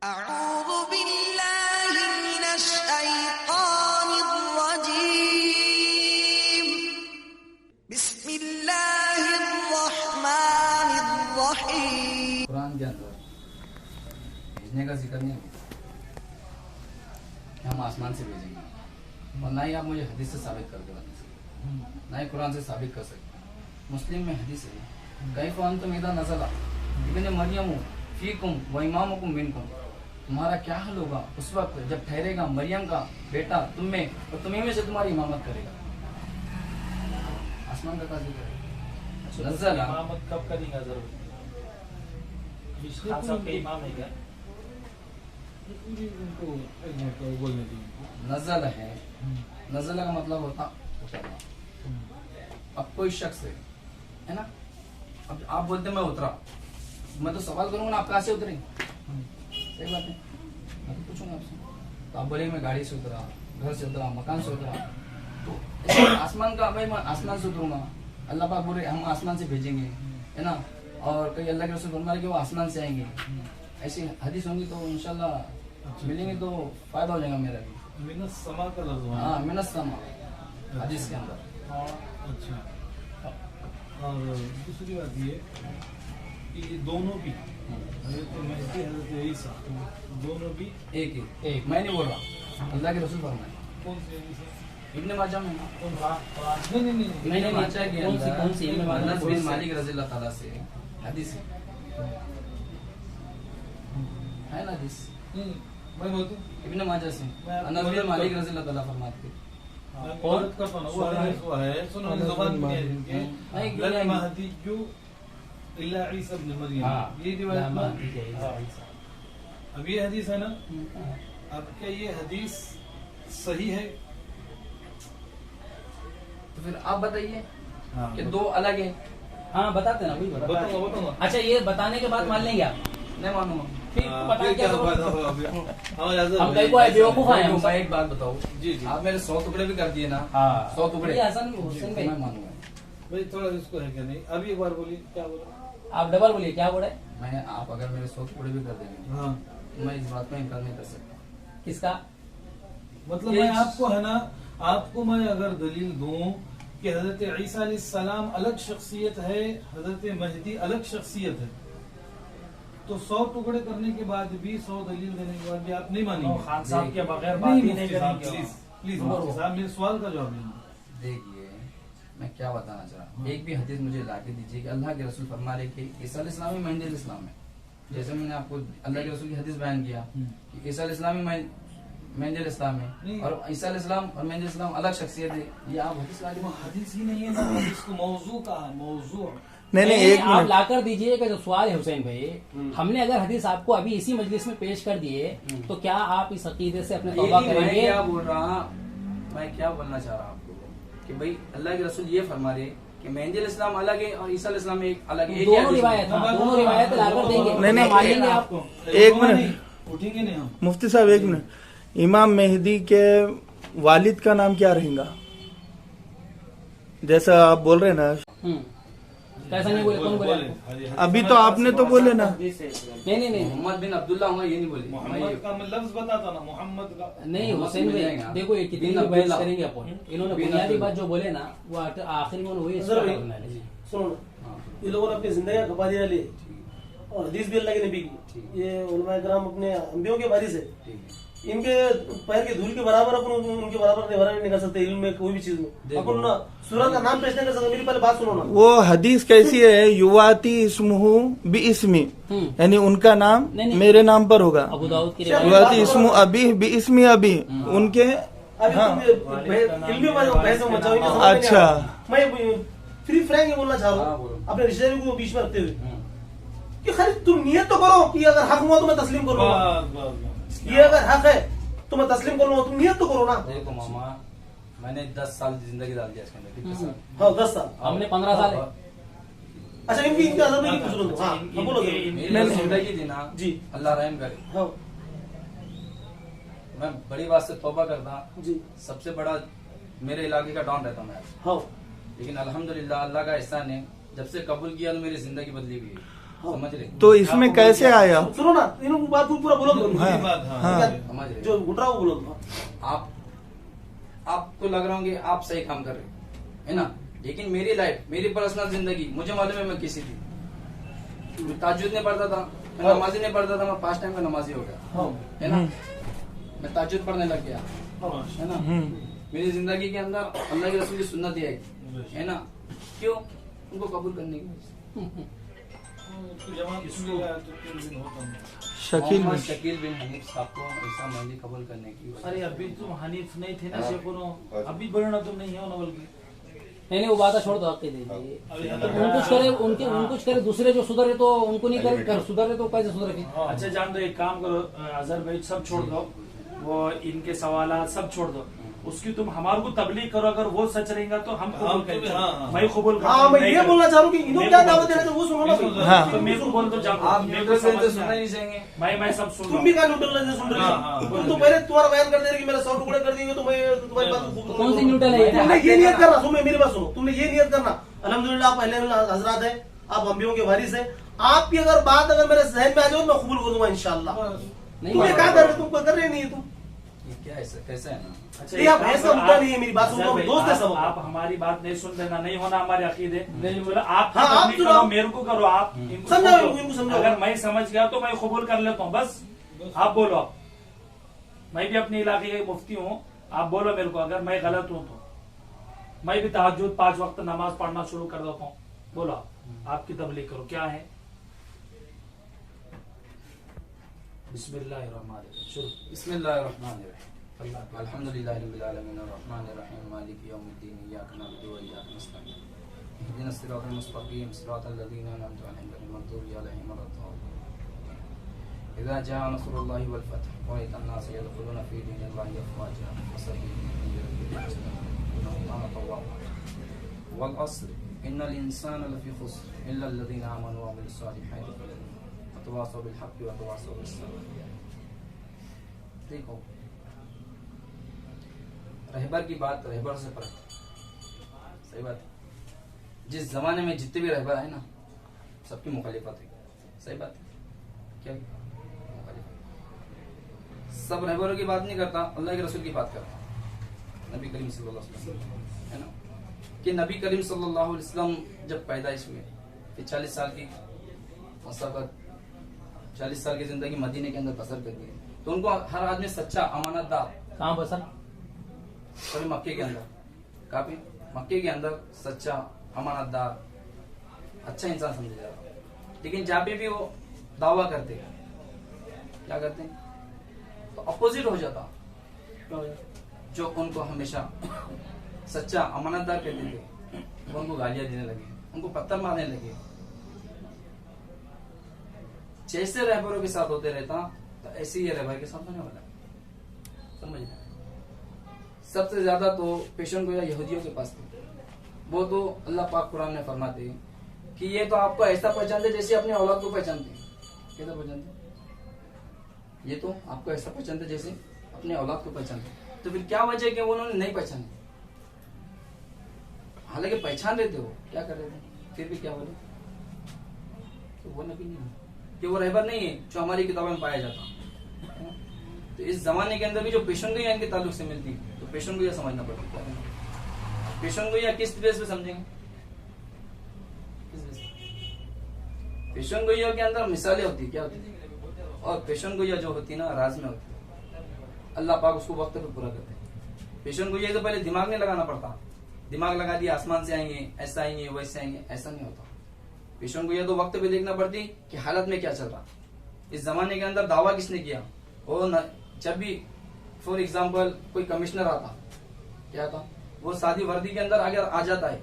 अऊज़ु बिल्लाहि मिनश शैतानिर रजीम। बिस्मिल्लाहिर रहमानिर रहीम। कुरान के अंदर भेजने का जिक्र नहीं है कि हम आसमान से भेजेंगे, और ना ही आप मुझे हदीस से साबित कर दे सकते, ना ही कुरान से साबित कर सकते। मुस्लिम में हदीस है, कैफ़ अंतुम इज़ा नज़ला इब्न मरियम फीकुम व इमामुकुम मिनकुम, तुम्हारा क्या हाल होगा उस वक्त जब ठहरेगा मरियम का बेटा तुम में और तुम्हीं में से तुम्हारी इमामत करेगा। आसमान का जिक्र है। नज़ला इमामत कब करेगा जरूर इमाम है क्या? नज़ल है, नज़ल का मतलब होता उतरना। अब कोई शख्स है ना, अब आप बोलते मैं उतरा, मैं तो सवाल करूंगा ना आप कहाँ से उतरे, सही बात है, मैं तो पूछूंगा आपसे। तो आप बोलेंगे मैं गाड़ी से उतरा, घर से उतरा, मकान से उतरा, तो आसमान का भाई मैं आसमान से उतरूंगा। अल्लाह पाक बोले हम आसमान से भेजेंगे, है ना, और कई अल्लाह के रसूल फरमाए कि वो आसमान से आएंगे। ऐसी हदीस होंगी तो इंशाल्लाह मिलेंगे तो फायदा हो जाएगा मेरा भी। मिनस समा का लफ्ज़ है। हाँ, मिनस समा हदीस के अंदर। अच्छा, और दूसरी बात ये कि ये दोनों भी हज़रत महदी हज़रत ईसा दोनों भी एक मैं नहीं बोल रहा, अल्लाह के रसूल फरमाए। कौन से हदीस है? इब्न माजा में कौन सा? नहीं इब्न माजा के अंदर कौन सी अनस बिन मालिक रज़ियल्लाहु ताला से हदीस है ना, हदीस नहीं, मैं बोलता हूँ इब्न माजा से अनस बिन मालिक रज़ियल्लाहु ताला फरमाते और करता ना वो है सुनो ज़ुबान में है इनके लल महदीयु इल्ला ईसा इब्न मरियम, ये रिवायत में। अब ये हदीस है ना, अब क्या ये हदीस सही है? तो फिर आप बताइए कि दो अलग है। हाँ बताते ना, वही बताऊंगा। अच्छा, ये बताने के बाद मान लेंगे आप? नहीं मानूंगा। फिर पता है क्या हम हम कई को है बेवकूफ है हम। मैं एक बात बताऊँ, जी जी, आप मेरे 100 टुकड़े भी कर दिए ना, हाँ 100 टुकड़े ये हसन हुसैन भाई, मैं मानूंगा। भाई थोड़ा इसको है क्या नहीं, अभी एक बार बोलिए क्या बोला? आप डबल बोलिए क्या बोले? मैं आप अगर मेरे 100 टुकड़े भी कर देंगे हाँ, तो मैं इस बात में इनकार नहीं कर सकता। किसका? मतलब मैं आपको है ना, आपको मैं अगर दलील दूं कि हजरत ईसा अलैहिस्सलाम अलग शख्सियत है, हजरत महदी अलग शख्सियत है, तो 100 टुकड़े करने के बाद भी 100 दलील देने के बाद भी आप नहीं मानेंगे। खान साहब के बगैर बात नहीं ही नहीं मुफ्ती साहब, करेंगे। प्लीज प्लीज मुफ्ती साहब मेरे सवाल का जवाब दीजिए। देखिए मैं क्या बताना चाह रहा हूँ, एक भी हदीस मुझे ला के दीजिए कि अल्लाह के रसूल फरमा रहे कि ईसा अलैहिस्सलाम ही मेहदी इस्लाम है। जैसे मैंने आपको अल्लाह के रसूल की हदीस बयान किया कि ईसा अलैहिस्सलाम ही मेहदी इस्लाम है, और ईसा अलैहिस्सलाम और मेहदी इस्लाम अलग शख्सियत है। ये आप हदीस ला के वो हदीस ही नहीं है ना, हदीस को मौजू कहा, मौजू। नहीं एक आप लाकर दीजिए कि जो सवाल है हुसैन भाई, हमने अगर हदीस आपको अभी इसी मजलिस में पेश कर दिए तो क्या आप इस अकीदे से अपने तौबा मैं करेंगे? क्या बोल रहा, मैं क्या बोलना चाह रहा हूँ आपको कि भाई अल्लाह के रसूल ये फरमा रहे कि मेहदी इस्लाम अलग है और ईसा अलैहिस्सलाम एक अलग है। दोनों रिवायत लाकर देंगे। नहीं, मान लेंगे आपको? एक मिनट उठेंगे नहीं हम। मुफ्ती साहब एक मिनट, इमाम मेहदी के वालिद का नाम क्या रहेगा? जैसा आप बोल रहे हैं ना, कैसा नहीं बोले? कौन बोले? अभी तो आपने तो बोले ना। नहीं मोहम्मद बिन अब्दुल्ला होगा, ये नहीं बोले। मोहम्मद का मैं लफ्ज बताता ना, मोहम्मद का नहीं हुसैन भाई देखो ये कितनी बिन बहस अब्दुल्ला। करेंगे अपन। इन्होंने बिन बुनियादी अब्दुल्ला। बात जो बोले ना वो आखिरी में वही सर भाई, करना है। सुनो ना, ये लोगों ने अपनी जिंदगी खपा दिया लिए और हदीस भी अल्लाह के नबी की, ये उलमा कराम अपने अंबियों के बारिश है, इनके पैर की धूल के बराबर अपन उनके बराबर नहीं कर सकते इल्म में, कोई भी चीज में। अपन ना सूरत का नाम पेश नहीं कर सकते। मेरी पहले बात सुनो ना, वो हदीस कैसी है? युवाती इस्मुहु बि इस्मी, यानी उनका नाम नहीं। मेरे नाम पर होगा। अबू दाऊद की रिवायत। युवाती इस्मु अबी बि इस्मी अबी, उनके अभी हाँ। तुम इल्मी बहस में मचाओ, इन्हें समझ में नहीं आ अच्छा। रहा। मैं फ्री फ्रैंक ये बोलना चाह रहा हाँ, हूँ बोलो। अपने रिश्तेदारों को बीच में रखते हुए कि खाली तुम नियत तो करो कि अगर हक हुआ तो मैं तस्लीम करूंगा, ये अगर हक है तो मैं तस्लीम करूंगा, तुम नियत तो करो ना। देखो मामा, मैंने 10 साल जिंदगी डाल दिया इसके अंदर, कितने साल? हाँ 10 साल। हमने 15 साल है। अच्छा इनकी आजादी की पूछ लो। हाँ बोलो जरूर। मेरी जिंदगी थी ना जी अल्लाह रहम करे, हाँ मैं बड़ी बात से तौबा करता, जी सबसे बड़ा मेरे इलाके का डॉन रहता मैं, हाँ लेकिन अल्हम्दुलिल्लाह अल्लाह का एहसान है, जब से कबूल किया तो मेरी जिंदगी बदली हुई है। समझ रहे? तो इसमें कैसे आया? सुनो ना, इनको बात पूरा बोलो दो। हाँ, बात, हाँ। हाँ। समझ रहे? जो घुट रहा वो बोलो दो। आपको लग रहा होंगे आप सही काम कर रहे है ना, लेकिन मेरी लाइफ, मेरी पर्सनल जिंदगी, मुझे मालूम है मैं किसी थी, ताजुद नहीं पढ़ता था, मैं नमाजी नहीं पढ़ता था, मैं 5 टाइम का नमाजी हो गया है ना, मैं ताजुद पढ़ने लग गया है ना। मेरी जिंदगी के अंदर अल्लाह के रसूल की सुन्नत ही आई है ना, क्यों? उनको कबूल करने की। शकील मोहम्मद बिन शकील बिन हनीफ साहब को ईसा मेहंदी कबूल करने की वजह अरे से। अभी तुम हनीफ नहीं थे ना शेखुनो, अभी बोलो ना तुम नहीं हो ना बल्कि नहीं वो बात छोड़ दो, हक दे दीजिए। अभी उन कुछ करे, उनके उन कुछ करे, दूसरे जो सुधरे तो उनको नहीं करे, कर सुधरे तो कैसे सुधरे? अच्छा जान दो, एक काम करो, अजहर भाई सब छोड़ दो, वो इनके सवाल सब छोड़ दो, उसकी तुम हमारे को तबलीग करो, अगर वो सच रहेगा तो हम कबूल करेंगे। हाँ। मैं कबूल हाँ, मैं ये बोलना चाह रहा हूँ कि इन्होंने क्या दावत देना चाहिए वो सुनो ना भाई। हाँ। तो मेरे को बोल दो, जब आप मेरे को न्यूट्रल से समझ तो में सुनना आया। नहीं चाहेंगे। मैं सब सुन तुम रहा भी हूँ। क्या न्यूट्रल से सुन रहे हाँ, हो? तुम तो पहले तुम्हारा बयान कर दे रहे कि मेरे 100 टुकड़े कर दिए तो मैं तुम्हारी बात को तो कौन सी न्यूट्रल है? तुमने ये नियत करना, सुनो मेरी बात सुनो, तुमने ये नियत करना, अल्हम्दुलिल्लाह आप अहले हजरात है, आप अंबियों के वारिस है, आपकी अगर बात अगर मेरे जहन में आ जाए तो मैं कबूल कर दूंगा इंशाल्लाह। नहीं, तुम ये क्या कर रहे हो? तुम कोई कर रहे नहीं है तुम। ये क्या है, कैसा है ना, अच्छा, ये आप एक काम ऐसा करो, मुद्दा आप- नहीं है, मेरी बात सुनो, अजहर भाई, दोस्त है सब। आप हमारी बात नहीं सुन देना, नहीं होना हमारे अकीदे, बोला आप हाँ, आप तबलीग सुनाओ। करो, मेरे को करो, आप इनको समझाओ, छोड़ दो। इनको समझाओ। अगर मैं समझ गया तो मैं कबूल कर लेता हूँ, बस आप बोलो। आप, मैं भी अपने इलाके के मुफ्ती हूँ, आप बोलो मेरे को, अगर मैं गलत हूँ तो मैं भी तहज्जुद 5 वक्त नमाज पढ़ना शुरू कर देता हूँ। बोलो आपकी तबलीग करो, क्या है? बिस्मिल्लाहिर्रहमानिर्रहीम, शुरू। बिस्मिल्लाहिर्रहमानिर्रहीम, अल्हम्दुलिल्लाहि रब्बिल आलमीन, अर्रहमानिर्रहीम, मालिकि यौमिद्दीन, इय्याका नअबुदु व इय्याका नस्तईन, इहदिनस सिरातल मुस्तक़ीम, सिरातल लज़ीना अनअमता अलैहिम गैरिल मग़दूबि अलैहिम वलद्दाल्लीन। इज़ा जाअ नस्रुल्लाहि वल फ़त्ह व रअयतन नास यदख़ुलूना फ़ी दीनिल्लाहि अफ़वाजा फसब्बिह वल अस्र इन्नल इंसाना लफ़ी ख़ुस्र इल्ला अल्लज़ीना आमनू व अमिलुस सालिहाति वतवासौ बिल हक़्क़ि वतवासौ बिस सब्र। देखो, रहबर की बात रहबर से पर सही बात है। जिस जमाने में जितने भी रहबर है ना, सबकी मुखालिफत है, सही बात है। क्या मुखालिफत? सब रहबरों की बात नहीं करता, अल्लाह के रसूल की बात करता, नबी करीम सल्लल्लाहु अलैहि वसल्लम, है ना, कि नबी करीम सल्लल्लाहु अलैहि वसल्लम जब पैदाइश हुए, फिर 40 साल की मसफ़त, 40 साल की जिंदगी मदीने के अंदर बसर कर दी, तो उनको हर आदमी सच्चा अमानतदार, कहाँ बसर? सॉरी मक्के के अंदर, काफी मक्के के अंदर सच्चा अमानतदार अच्छा इंसान समझा जा रहा। लेकिन जहाँ पे भी वो दावा करते क्या करते हैं, तो अपोजिट हो जाता। जो उनको हमेशा सच्चा अमानतदार कहते थे वो उनको गालियां देने लगे, उनको पत्थर मारने लगे। जैसे रहबरों के साथ होते रहता तो ऐसे ही रहबर के साथ होने वाला, समझ गए। सबसे ज्यादा तो पेशन गोया यहूदियों के पास थे। वो तो अल्लाह पाक कुरान में फरमाते हैं कि ये तो आपको ऐसा पहचानते जैसे अपने औलाद को पहचानते हैं। कैसा पहचानते? ये तो आपको ऐसा पहचानते जैसे अपने औलाद को पहचानते। तो फिर क्या वजह है कि वो उन्होंने नहीं पहचाने? हालांकि पहचान रहे थे, वो क्या कर रहे थे, फिर भी क्या बोले? तो वो नबी नहीं है, कि वो रहबर नहीं है जो हमारी किताबों में पाया जाता। तो इस जमाने के अंदर भी जो पेशन गोइयां इनके ताल्लुक से मिलती, तो पेशन गोइयां समझना पड़ता है। पेशन गोइयां किस बेस पे समझेंगे? किस बेस पे? पेशन गोइयों के अंदर मिसालें होती, क्या होती है, और पेशन गोइया जो होती ना राज में होती, अल्लाह पाक उसको वक्त पे पूरा करते हैं। पेशन गोइया तो पहले दिमाग नहीं लगाना पड़ता, दिमाग लगा दिया आसमान से आएंगे, ऐसा आएंगे, वैसे आएंगे, ऐसा नहीं होता। पेशन गोइया तो वक्त पे देखना पड़ती कि हालत में क्या चल रहा। इस जमाने के अंदर दावा किसने किया? वो जब भी फॉर एग्जाम्पल कोई कमिश्नर आता, क्या था, वो सादी वर्दी के अंदर अगर आ जाता है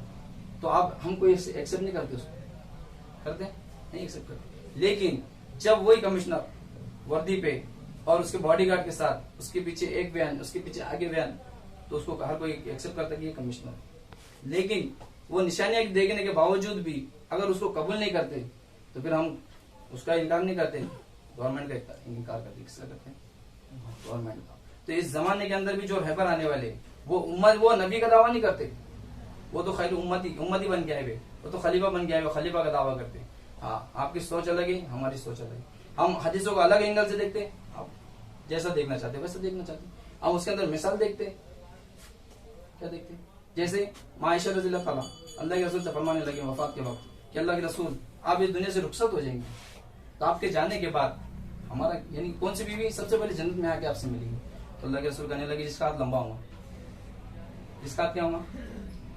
तो आप हमको एक्सेप्ट नहीं करते, उसको करते नहीं एक्सेप्ट करते। लेकिन जब वही कमिश्नर वर्दी पे और उसके बॉडीगार्ड के साथ, उसके पीछे एक वैन, उसके पीछे आगे वैन, तो उसको हर कोई एक्सेप्ट करता कि ये कमिश्नर। लेकिन वो निशानियां देखने के बावजूद भी अगर उसको कबूल नहीं करते तो फिर हम उसका इनकार नहीं करते, गवर्नमेंट का इनकार करते। किसका करते हैं? गवर्नमेंट का। तो इस जमाने के अंदर भी जो रहबर आने वाले वो उम्मत, वो नबी का दावा नहीं करते, वो तो खैर उम्मती बन के आए हुए, वो तो खलीफा बन के आए हुए, खलीफा का दावा करते। हाँ, आपकी सोच अलग है, हमारी सोच अलग है। हम हदीसों को अलग एंगल से देखते हैं, आप जैसा देखना चाहते हैं वैसा देखना चाहते हैं। हम उसके अंदर मिसाल देखते हैं, क्या देखते हैं? जैसे आयशा रज़ियल्लाहु ताला अल्लाह के रसूल से फरमाने लगे वफात के वक्त कि अल्लाह के रसूल आप इस दुनिया से रुखसत हो जाएंगे, तो आपके जाने के बाद हमारा यानी कौन सी बीवी सबसे पहले जन्नत में आके आपसे मिलेगी? तो अल्लाह के रसूल कहने लगे जिसका हाथ लंबा होगा, जिसका हाथ क्या होगा?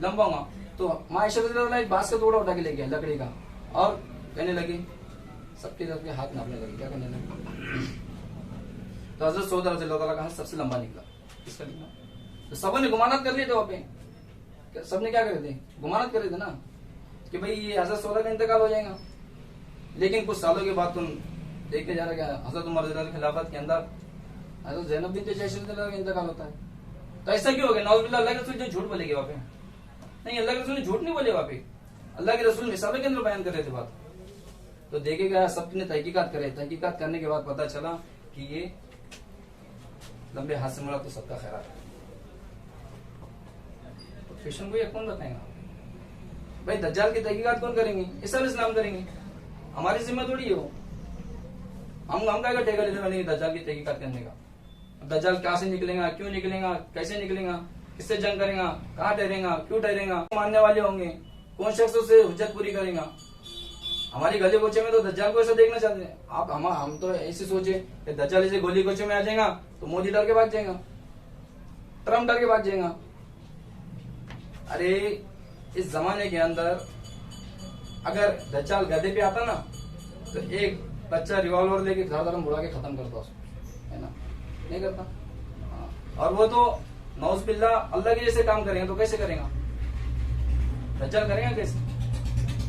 लंबा होगा। तो आयशा रज़ियल्लाहु ताला एक बांस का टुकड़ा उठा के ले गया लकड़ी का और कहने लगे सबके सबके हाथ नापने लगे, क्या करने लगे? तो हज़रत सौदा रज़ियल्लाहु ताला का हाथ सबसे लंबा निकला। किसका निकला? तो सबों ने गुमानत कर लिए थे वहां पे, सबने क्या करे थे? गुमानत करे थे ना कि भाई ये हज़रत सौदा का इंतकाल हो जाएगा। लेकिन कुछ सालों के बाद तुम देखते जा रहे क्या हज़रत उमर रज़ियल्लाहु की खिलाफत के अंदर हज़रत ज़ैनब बिन्त जहश रज़ियल्लाहु का इंतकाल होता है। तो ऐसा क्यों हो गया? नौज़ुबिल्लाह, अल्लाह के रसूल जो झूठ बोलेंगे वहां पे? नहीं, अल्लाह के रसूल ने झूठ नहीं बोले वहां पे, अल्लाह के रसूल मिसाल के अंदर बयान कर रहे थे बात। तो देखे गया सबने तहकीकात करे, तहकीकात करने के बाद पता चला कि ये लंबे हाथ से मुड़ा तो सबका खैरात है। तो फैशन को ये कौन बताएगा भाई? दज्जाल की तहकीकात कौन करेंगे? ईसा अलैहिस्सलाम करेंगे, हमारी जिम्मा थोड़ी है वो। हम का ठेका लेते बनेंगे दज्जाल की तहकीकात करने का? दज्जाल कहाँ से निकलेगा, क्यों निकलेगा, कैसे निकलेगा, किससे जंग करेगा, कहाँ ठहरेगा, क्यों ठहरेगा, मानने वाले होंगे, कौन शख्स उससे हुज्जत पूरी करेगा? हमारी गली कोचे में तो दज्जाल को ऐसा देखना चाहते हैं आप। हम तो ऐसे सोचे कि दज्जाल ऐसे गोली कोचे में आ जाएगा तो मोदी डर के भाग जाएगा, ट्रम्प डर के भाग जाएगा। अरे इस जमाने के अंदर अगर दज्जाल गधे पे आता ना तो एक बच्चा रिवॉल्वर लेके धड़ाधड़ उड़ा के खत्म करता उसको, है ना? नहीं करता। और वो तो नौज़ुबिल्लाह अल्लाह के जैसे काम करेंगे तो कैसे करेगा? दज्जाल करेगा कैसे?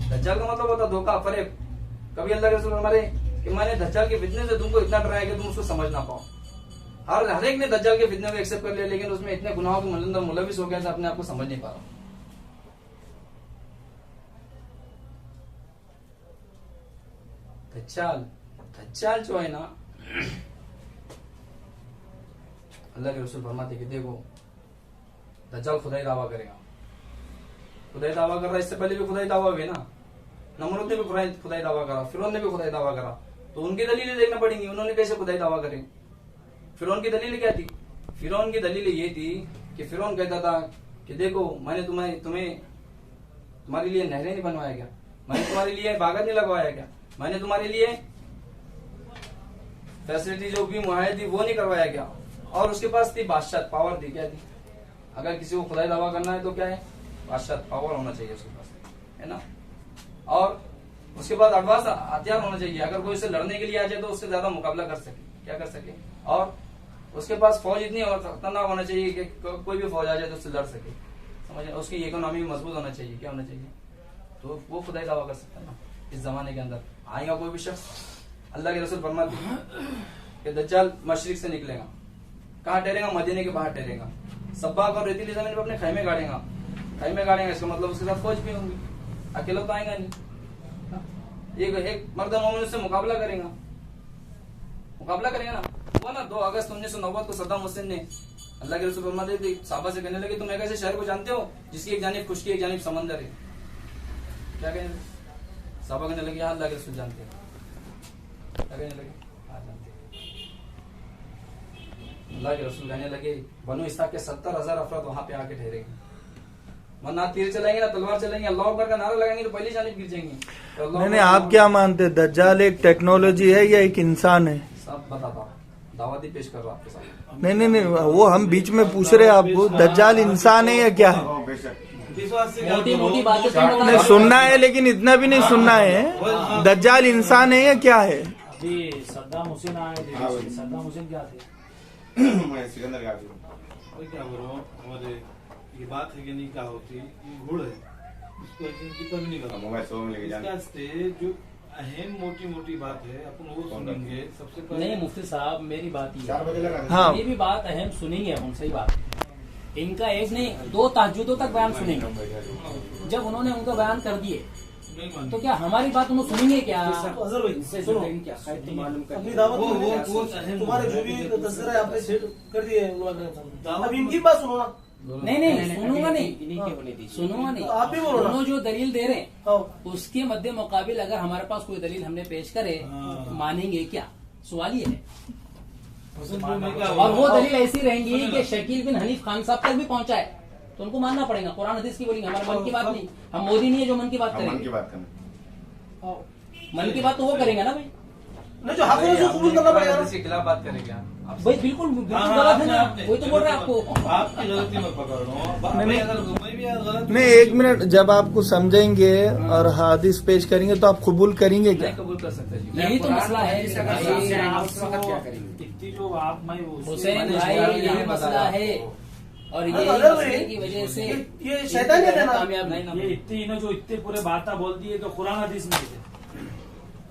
दज्जाल का मतलब होता धोखा, फरेब। कभी अल्लाह के रसूल हमारे कि मैंने दज्जाल के फितने से तुमको इतना डराया कि तुम उसको समझ ना पाओ। हर एक ने दज्जाल के फितने को एक्सेप्ट कर लिया, लेकिन उसमें इतने गुनाहों के अंदर मुलविस हो गया अपने आप को समझ नहीं पा रहा। दज्जाल जो है ना, अल्लाह के रसूल फरमाते कि देखो दज्जाल खुदाई दावा करेगा। खुदाई दावा कर रहा है, इससे पहले भी खुदाई दावा हुए ना, नमरूद ने भी खुदाई दावा करा, फिरौन ने भी खुदाई दावा करा। तो उनकी दलीलें देखना पड़ेंगी, उन्होंने कैसे खुदाई दावा करे। फिरौन की दलील क्या थी? फिरौन की दलील ये थी कि फिरौन कहता था कि देखो मैंने तुम्हारे लिए नहरें नहीं बनवाया क्या, मैंने तुम्हारे लिए बागत नहीं लगवाया क्या, मैंने तुम्हारे लिए फैसिलिटी जो भी मुहैया थी वो नहीं करवाया क्या? और उसके पास थी बादशाह, पावर थी, क्या थी? अगर किसी को खुदाई दावा करना है तो क्या है? बादशाह, पावर होना चाहिए उसके पास, है ना? और उसके बाद एडवांस हथियार होना चाहिए, अगर कोई उससे लड़ने के लिए आ जाए तो उससे ज्यादा मुकाबला कर सके, क्या कर सके। और उसके पास फौज इतनी खतरनाक होना चाहिए कि कोई भी फौज आ जाए तो उससे लड़ सके, समझे? उसकी इकोनॉमी भी मजबूत होना चाहिए, क्या होना चाहिए? तो वो खुदाई दावा कर सकता है ना। इस जमाने के अंदर आएगा कोई भी शख्स, अल्लाह के रसूल फरमाते हैं कि दज्जाल मशरिक से निकलेगा, कहाँ ठहरेगा? मदीने के बाहर ठहरेगा, सब्बाक और रेतीली जमीन पर अपने खैमे गाड़ेगा। इसका मतलब उसके साथ फौज भी होंगी, अकेला तो आएगा नहीं। एक मर्द मोमिन उससे मुकाबला करेगा ना। वो ना 2 अगस्त 1990 को सद्दाम हुसैन ने, अल्लाह के रसूल फरमाते थे साहबा से कहने लगे तुम एक ऐसे शहर को जानते हो जिसकी एक जानिब खुशकी एक जानिब समंदर है? क्या कहने? साहबा कहने लगे अल्लाह के रसूल जानते हैं। क्या कहने लगे? जानते हैं। अल्लाह के रसूल कहने लगे बनु इसहाक के 70,000 अफराद वहां पे आके ठहरेंगे, ना तीर चलाएंगे ना तलवार चलाएंगे, अल्लाह अकबर का नारा लगाएंगे तो पहली जानिब गिर जाएंगे। तो नहीं, आप क्या मानते हैं, दज्जाल एक टेक्नोलॉजी है या एक इंसान है? सब बताता, दावत ही पेश कर रहा आपके सामने। नहीं, वो हम बीच में पूछ रहे हैं आपको, दज्जाल इंसान है या क्या है? मोटी बातें नहीं सुनना है, लेकिन इतना भी नहीं सुनना है। दज्जाल इंसान है या क्या है? जी सद्दाम हुसैन आए थे, सद्दाम हुसैन क्या थे? सिकंदर क्या बोलो हमारे ये बात है कि नहीं क्या होती, ये घुड़ है, इसको कितना भी नहीं करता। जो अहम मोटी बात है अपन वो सुनेंगे सबसे पहले। नहीं मुफ्ती साहब मेरी बात ये हाँ। ये भी बात अहम सुनेंगे अपन, सही बात है। इनका एक नहीं 2 तहज्जुदों तक बयान सुनेंगे। जब उन्होंने उनका बयान कर दिए तो क्या हमारी बात उन्होंने सुनेंगे क्या? अजहर भाई सुनो, अपनी दावत तुम्हारे जो भी तस्वीर है आपने सेट कर दिए, अब इनकी बात सुनो ना। नहीं सुनूंगा नहीं, सुनूंगा नहीं। तो आप भी बोलो ना। दोनों जो दलील दे रहे हैं हाँ। उसके मध्य मुकाबिल अगर हमारे पास कोई दलील हमने पेश करे तो मानेंगे क्या? सवाल ये है। और वो दलील ऐसी रहेंगी कि शकील बिन हनीफ खान साहब तक भी पहुंचा है तो उनको मानना पड़ेगा। कुरान हदीस की बोलेंगे, हमारे मन की बात नहीं। हम मोदी नहीं है जो मन की बात मन की करेंगे। बात करना। मन की बात तो वो करेंगे ना भाई। नहीं, जो हक है उसको कबूल करना पड़ेगा ना। इसके खिलाफ बात करेंगे आप भाई बिल्कुल गलत है ना, वही तो बोल रहे हैं आपको। आपकी गलती मैं पकड़ रहा हूँ। नहीं, अगर मैं भी गलत नहीं, एक मिनट, जब आपको समझेंगे और हादिस पेश करेंगे तो आप कबूल करेंगे क्या? नहीं कबूल कर सकते जी। यही तो मसला है इतनी जो आप मैं हुसैन भाई, यही मसला है। और ये अरे भाई, मसले की वजह से ये शैतानियत है ना। कामयाब नहीं ना। ये इतनी जो इतने पूरे बातें बोल दी है तो कुरान हदीस में है।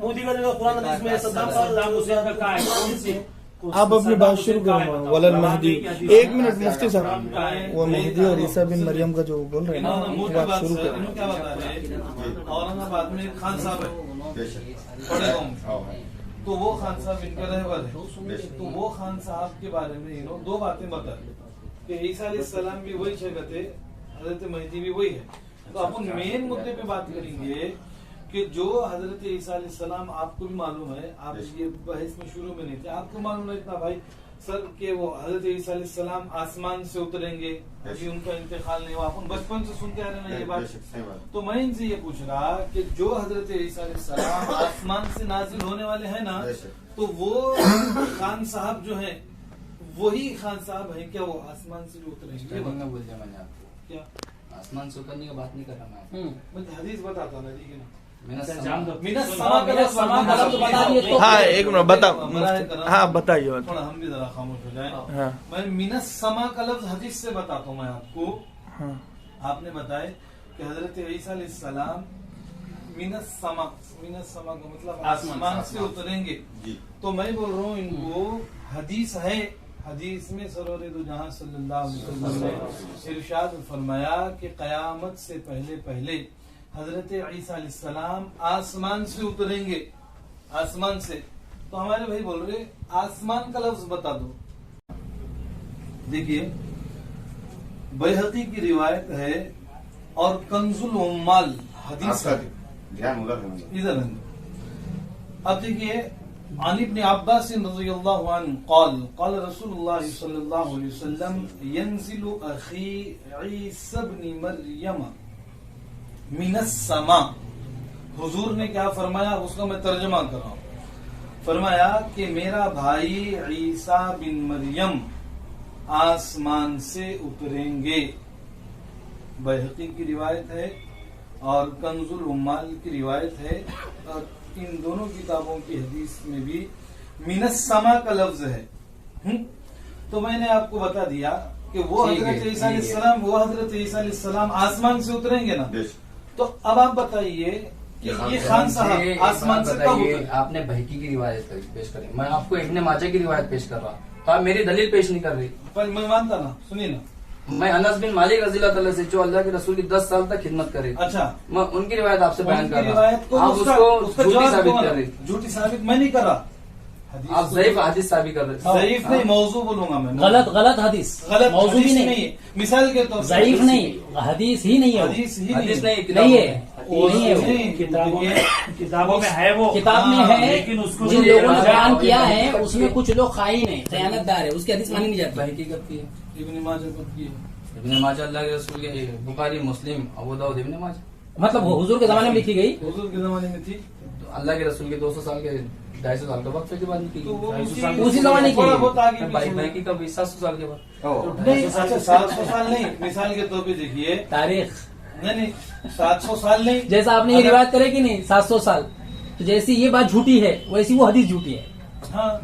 मोदी का जो कुरान हदीस में सद्दाम हुसैन का कहा है कौन सी? आप अपनी बात शुरू करो। वलन महदी, एक मिनट मुफ्ती साहब, वो महदी और ईसा बिन मरियम का जो बोल रहे हैं ना, मोटी बात बात शुरू सर, करो। इन्हों क्या बता रहे हैं? औरंगाबाद में एक खान साहब है, बेशक। बड़े गाँव में। हाँ, तो वो खान साहब इनका रहबर है। बेशक। तो वो खान साहब के बारे में इन्होंने दो बातें बता कि ईसा अलैहिस्सलाम भी वही जगह थे, हजरत महदी भी वही है। तो अपन मेन मुद्दे पे बात करेंगे कि जो हजरत ईसा अलैहिस्सलाम, आपको भी मालूम है, आप ये बहस में शुरू में नहीं थे, आपको मालूम है इतना भाई सर कि वो हजरत ईसा अलैहिस्सलाम आसमान से उतरेंगे, अभी उनका इंतकाल नहीं हुआ। अपन बचपन से सुनते आ रहे हैं ना ये बात। बेशक, सही बात। तो मैं इनसे ये पूछ रहा कि जो हजरत ईसा अलैहिस्सलाम आसमान से नाजिल होने वाले हैं ना, बेशक। तो वो खान साहब जो है वही खान साहब है क्या? वो आसमान से जो उतरेंगे? ये स्टार्टिंग में बताओ। बोल दिया मैंने आपको, क्या आसमान से उतरने की बात नहीं कर रहा मैं। मैं हदीस बताता ना, ठीक है ना? मैंने जान दो। मीना सुनो, समा का लफ्ज़ समा का लफ्ज़ बता दिए तो- हाँ, एक मिनट बताओ। बराए करम, हाँ, बताइए। थोड़ा हम भी जरा खामोश हो जाए। हाँ, मैं मीनस समा का लफ्ज हदीस से बताता हूँ मैं आपको। हाँ, आपने बताया कि हजरत ईसा अलैहिस्सलाम मीनस समा का मतलब आसमान से उतरेंगे। जी। तो मैं बोल रहा हूँ इनको हदीस है, हदीस में सरवर दो जहां सल्लल्लाहु अलैहि वसल्लम ने इरशाद फरमाया कि कयामत से पहले पहले हजरत ईसा अलैहिस्सलाम आसमान से उतरेंगे, आसमान से। तो हमारे भाई बोल रहे आसमान का लफ्ज बता दो। देखिए बैहक़ी की रिवायत है और कंजुल उम्माल हदीस है। ध्यान उधर है। इधर है। अब देखिए अन इब्न अब्बास रज़ियल्लाहु अन्हु क़ाल क़ाल रसूलुल्लाह सल्लल्लाहु अलैहि वसल्लम यंज़िलु अख़ी ईसा इब्न मरियम मिनस समा। हुजूर ने क्या फरमाया, उसका मैं तर्जुमा कर रहा हूँ। फरमाया कि मेरा भाई ईसा बिन मरियम आसमान से उतरेंगे। बैहक़ी की रिवायत है और कंजुल उम्माल की रिवायत है, और इन दोनों किताबों की हदीस में भी मिनस समा का लफ्ज है। तो मैंने आपको बता दिया कि वो ठीक है, हजरत ईसा ठीक है। अलैहिस्सलाम, वो हजरत ईसा अलैहिस्सलाम आसमान से उतरेंगे ना। बेशक। तो अब आप बताइए कि ये खान साहब आसमान से कब उतरे? आपने बहकी की रिवायत पेश करी, मैं आपको इब्ने माजा की रिवायत पेश कर रहा, तो आप मेरी दलील पेश नहीं कर रही। पर मैं मानता ना, सुनिए ना। मैं अनस बिन मालिक रज़ियल्लाहु ताला से जो अल्लाह के रसूल की 10 साल तक खिदमत करे, अच्छा, मैं उनकी रिवायत आपसे बयान उनकी कर रहा रिवायत को हूँ। आप उसको झूठी साबित कर रही, झूठी साबित मैं नहीं कर रहा। हदीस आप को- ज़ईफ हदीस साबित कर रहे। ज़ईफ नहीं, मौजू बोलूंगा मैं। गलत हदीस, गलत मौजू हदीस भी नहीं, है। मिसाल के तौर पर ज़ईफ नहीं, हदीस ही नहीं है वो। हदीस ही हदीस नहीं नहीं, नहीं है, किताबों में। नहीं है वो। किताबों में है वो। किताब में हाँ, है, लेकिन उसको जिन जो लोगों ने लिखा बयान है, किया है उसमें कुछ लोग खाइन है, खयानतदार है, उसकी हदीस मानी नहीं जाती। बहकी करती है इब्न माजा कब की है? इब्ने माजा अल्लाह के रसूल के, बुखारी, मुस्लिम, अबू दाऊद, इब्ने माजा। मतलब वो हुजूर के जमाने में लिखी गई। हुजूर के जमाने में थी। तो अल्लाह के रसूल के 200 साल के 250 साल के वक्त के बाद निकली। तो वो उसी जमाने की थोड़ा है। बहुत आगे भाई पीछे। बहकी का 700 साल के बाद। नहीं, अच्छा 700 साल नहीं, मिसाल के तौर पे देखिए। तारीख नहीं 700 साल नहीं। जैसा आपने ये अगर- रिवायत करे कि नहीं 700 साल, तो जैसी ये बात झूठी है वैसी वो हदीस झूठी है। हाँ,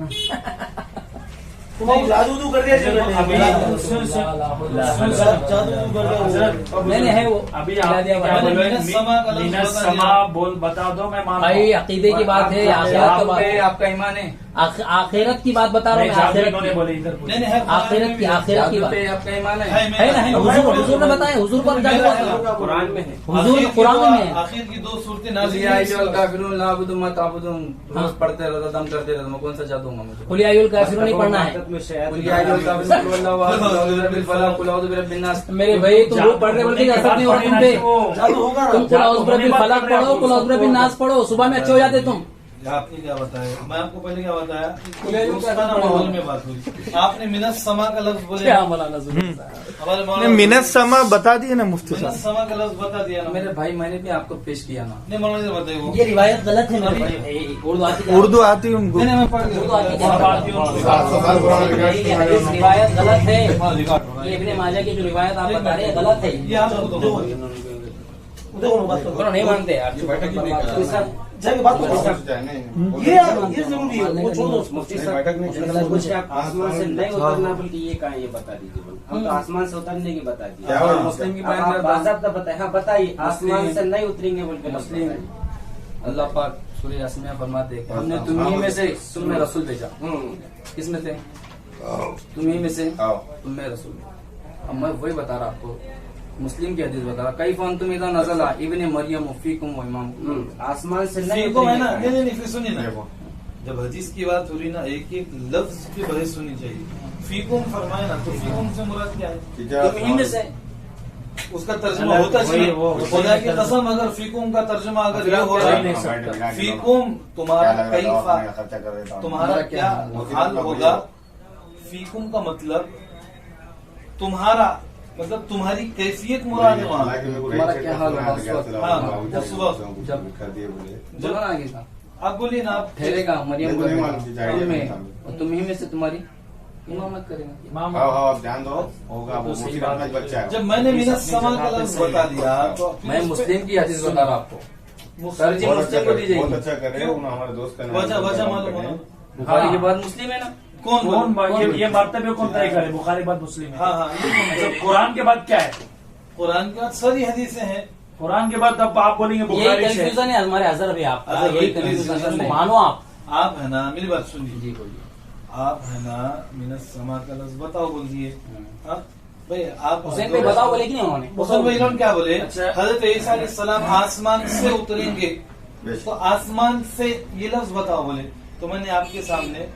तुम अब जादू कर दिया जी मैंने। अभी जादू कर दिया। मैंने है वो अभी खिला आप दिया क्या भाई। बोल रहे मिनस समा का लफ्ज़ मिनस बता दिया। समा बोल बता दो, मैं मान भाई अकीदे की बात है, आखिरत का बात है। आपका ईमान है। आखिरत की बात बता रहा हूँ मैं, आखिरत इन्होंने की। बोले इधर पूछे। नहीं है आखिरत की जादू बात पे आपका ईमान है? है ना, है ना, हुजूर ने बताया, हुजूर पर जादू हुआ। कुरान में है। हुजूर कुरान में है। आखिर की दो सूरतें कुल नाज़िल या हुई। अय्युहल काफिरून ला अअबुदु मा ताबुदून, रोज पढ़ते रहता, दम करते रहता, मैं कौन सा जादू दूंगा मुझे? कुल या अय्युहल काफिरून नहीं पढ़ना है। कुल या अय्युहल काफिरून, कुल हुवल्लाहु अहद, कुल अऊज़ु बिरब्बिल फलक, कुल अऊज़ु बिरब्बिन नास। मेरे भाई तुम लोग पढ़ रहे बोल के असर नहीं हो रहा तुम पे। जादू होगा ना। तुम कुल अऊज़ु बिरब्बिल फलक पढ़ो, कुल अऊज़ु बिरब्बिन नास पढ़ो, सुबह में अच्छे हो जाते तुम। आपने क्या बताया? मैं आपको पहले क्या बताया? दोस्ताना माहौल में बात हुई। आपने मिनस समा का लफ्ज बोले। क्या मौलाना ज़ुल्फ़िकार साहब। हमारे नहीं, मौलाना मिनत समा बता दिए ना मुफ्ती मिनस साहब। समा का लफ्ज बता दिया ना। मेरे भाई मैंने भी आपको पेश किया ना। नहीं मौलाना जी बताइए वो। ये रिवायत गलत है मेरे भाई, उर्दू आती है। उर्दू आती है उनको? नहीं, मैं पढ़ उर्दू आती है। गया। ये हदीस रिवायत गलत है। ये इब्ने माजा की जो रिवायत आप बता रहे हैं गलत है। ये आप देखो देखो मैं बात बोलो नहीं मानते आप। जाके बात करो। नहीं ये जरूरी है, वो छोड़ दो। मुफ्ती साहब बैठक नहीं कुछ आप आसमान से नहीं उतरना बल्कि ये कहा ये बता दीजिए बोले। हम तो आसमान से उतरने की बता दिए। क्या हुआ? मुस्लिम की अब बयान आप में बाज़ाब्ता बताइए। हाँ बताइए, आसमान मुस्लिम- से नहीं उतरेंगे बोल के मुस्लिम बताइए। अल्लाह पाक सूरह यासीन में फरमाते हैं कि हमने तुम्ही में से तुम में रसूल भेजा। किसमें से? तुम्ही में से तुम में रसूल। अब मैं वही बता रहा आपको, मुस्लिम की हदीस बता रहा। कई फन तुम इधर नजला इब्ने मरियम फीकुम व इमाम। आसमान से नहीं फीकुम है ना? उतरेंगे। नहीं फिर सुनिए ना। जब हदीस की बात हो रही ना, एक एक लफ्ज की बहस होनी चाहिए। फीकुम फरमाए ना, तो फीकुम से मुराद क्या है? तुम्ही में से उसका तर्जुमा होता चाहिए। खुदा की कसम, अगर फीकुम का तर्जुमा अगर ये हो रहा है, फीकुम तुम्हारा कैफा, तुम्हारा क्या हाल होगा। फीकुम का मतलब तुम्हारा, मतलब तुम्हारी कैफियत मुराद है वहाँ। तुम्हारा क्या हाल होगा उस वक्त? बोला ना आगे का, आप बोलिए ना। आप ठहरेगा मरियम नहीं, का तो नहीं बेटा, मालूम, जाहिर तुम है, में, नहीं मालूम। और तुम्ही में से तुम्हारी इमामत करेगा। इमाम आप ध्यान दो, होगा वो मुफ्ती का अपना बच्चा है। जब मैंने मिनस समा का लफ्ज बता दिया तो मैं मुस्लिम की हदीस बता रहा आपको। सर जी बहुत अच्छा मुस्लिम को दी करे, बहुत जाएगी। अच्छा करे, उन्हें हमारे दोस्त का नाम वजह मालूम होना। बुखारी के बाद मुस्लिम है ना। कौन कौन बोले? ये मर्तबे कौन तय करे? बुखारी बाद मुस्लिम है। हाँ हाँ, ये कौन बोले? अच्छा, कुरान के बाद क्या है? कुरान के बाद सारी हदीसें हैं। कुरान के बाद अब आप बोलेंगे यही बुखारी से। कंफ्यूजन है हमारे हजर भी आप, हाँ, यही प्लीज, कंफ्यूजन है, प्लीज। मानो आप है ना, मेरी बात सुनिए। जी बोलिए। आप है ना मिनस समा का लफ्ज बताओ बोल दिए। हाँ भाई, आप हुसैन भाई बताओ बोले कि नहीं उन्होंने? हुसैन भाई इन्होंने क्या बोले? अच्छा। हजरत ईसा अलैहिस्सलाम आसमान से उतरेंगे, तो आसमान से ये लफ्ज बताओ बोले। तो मैंने आपके सामने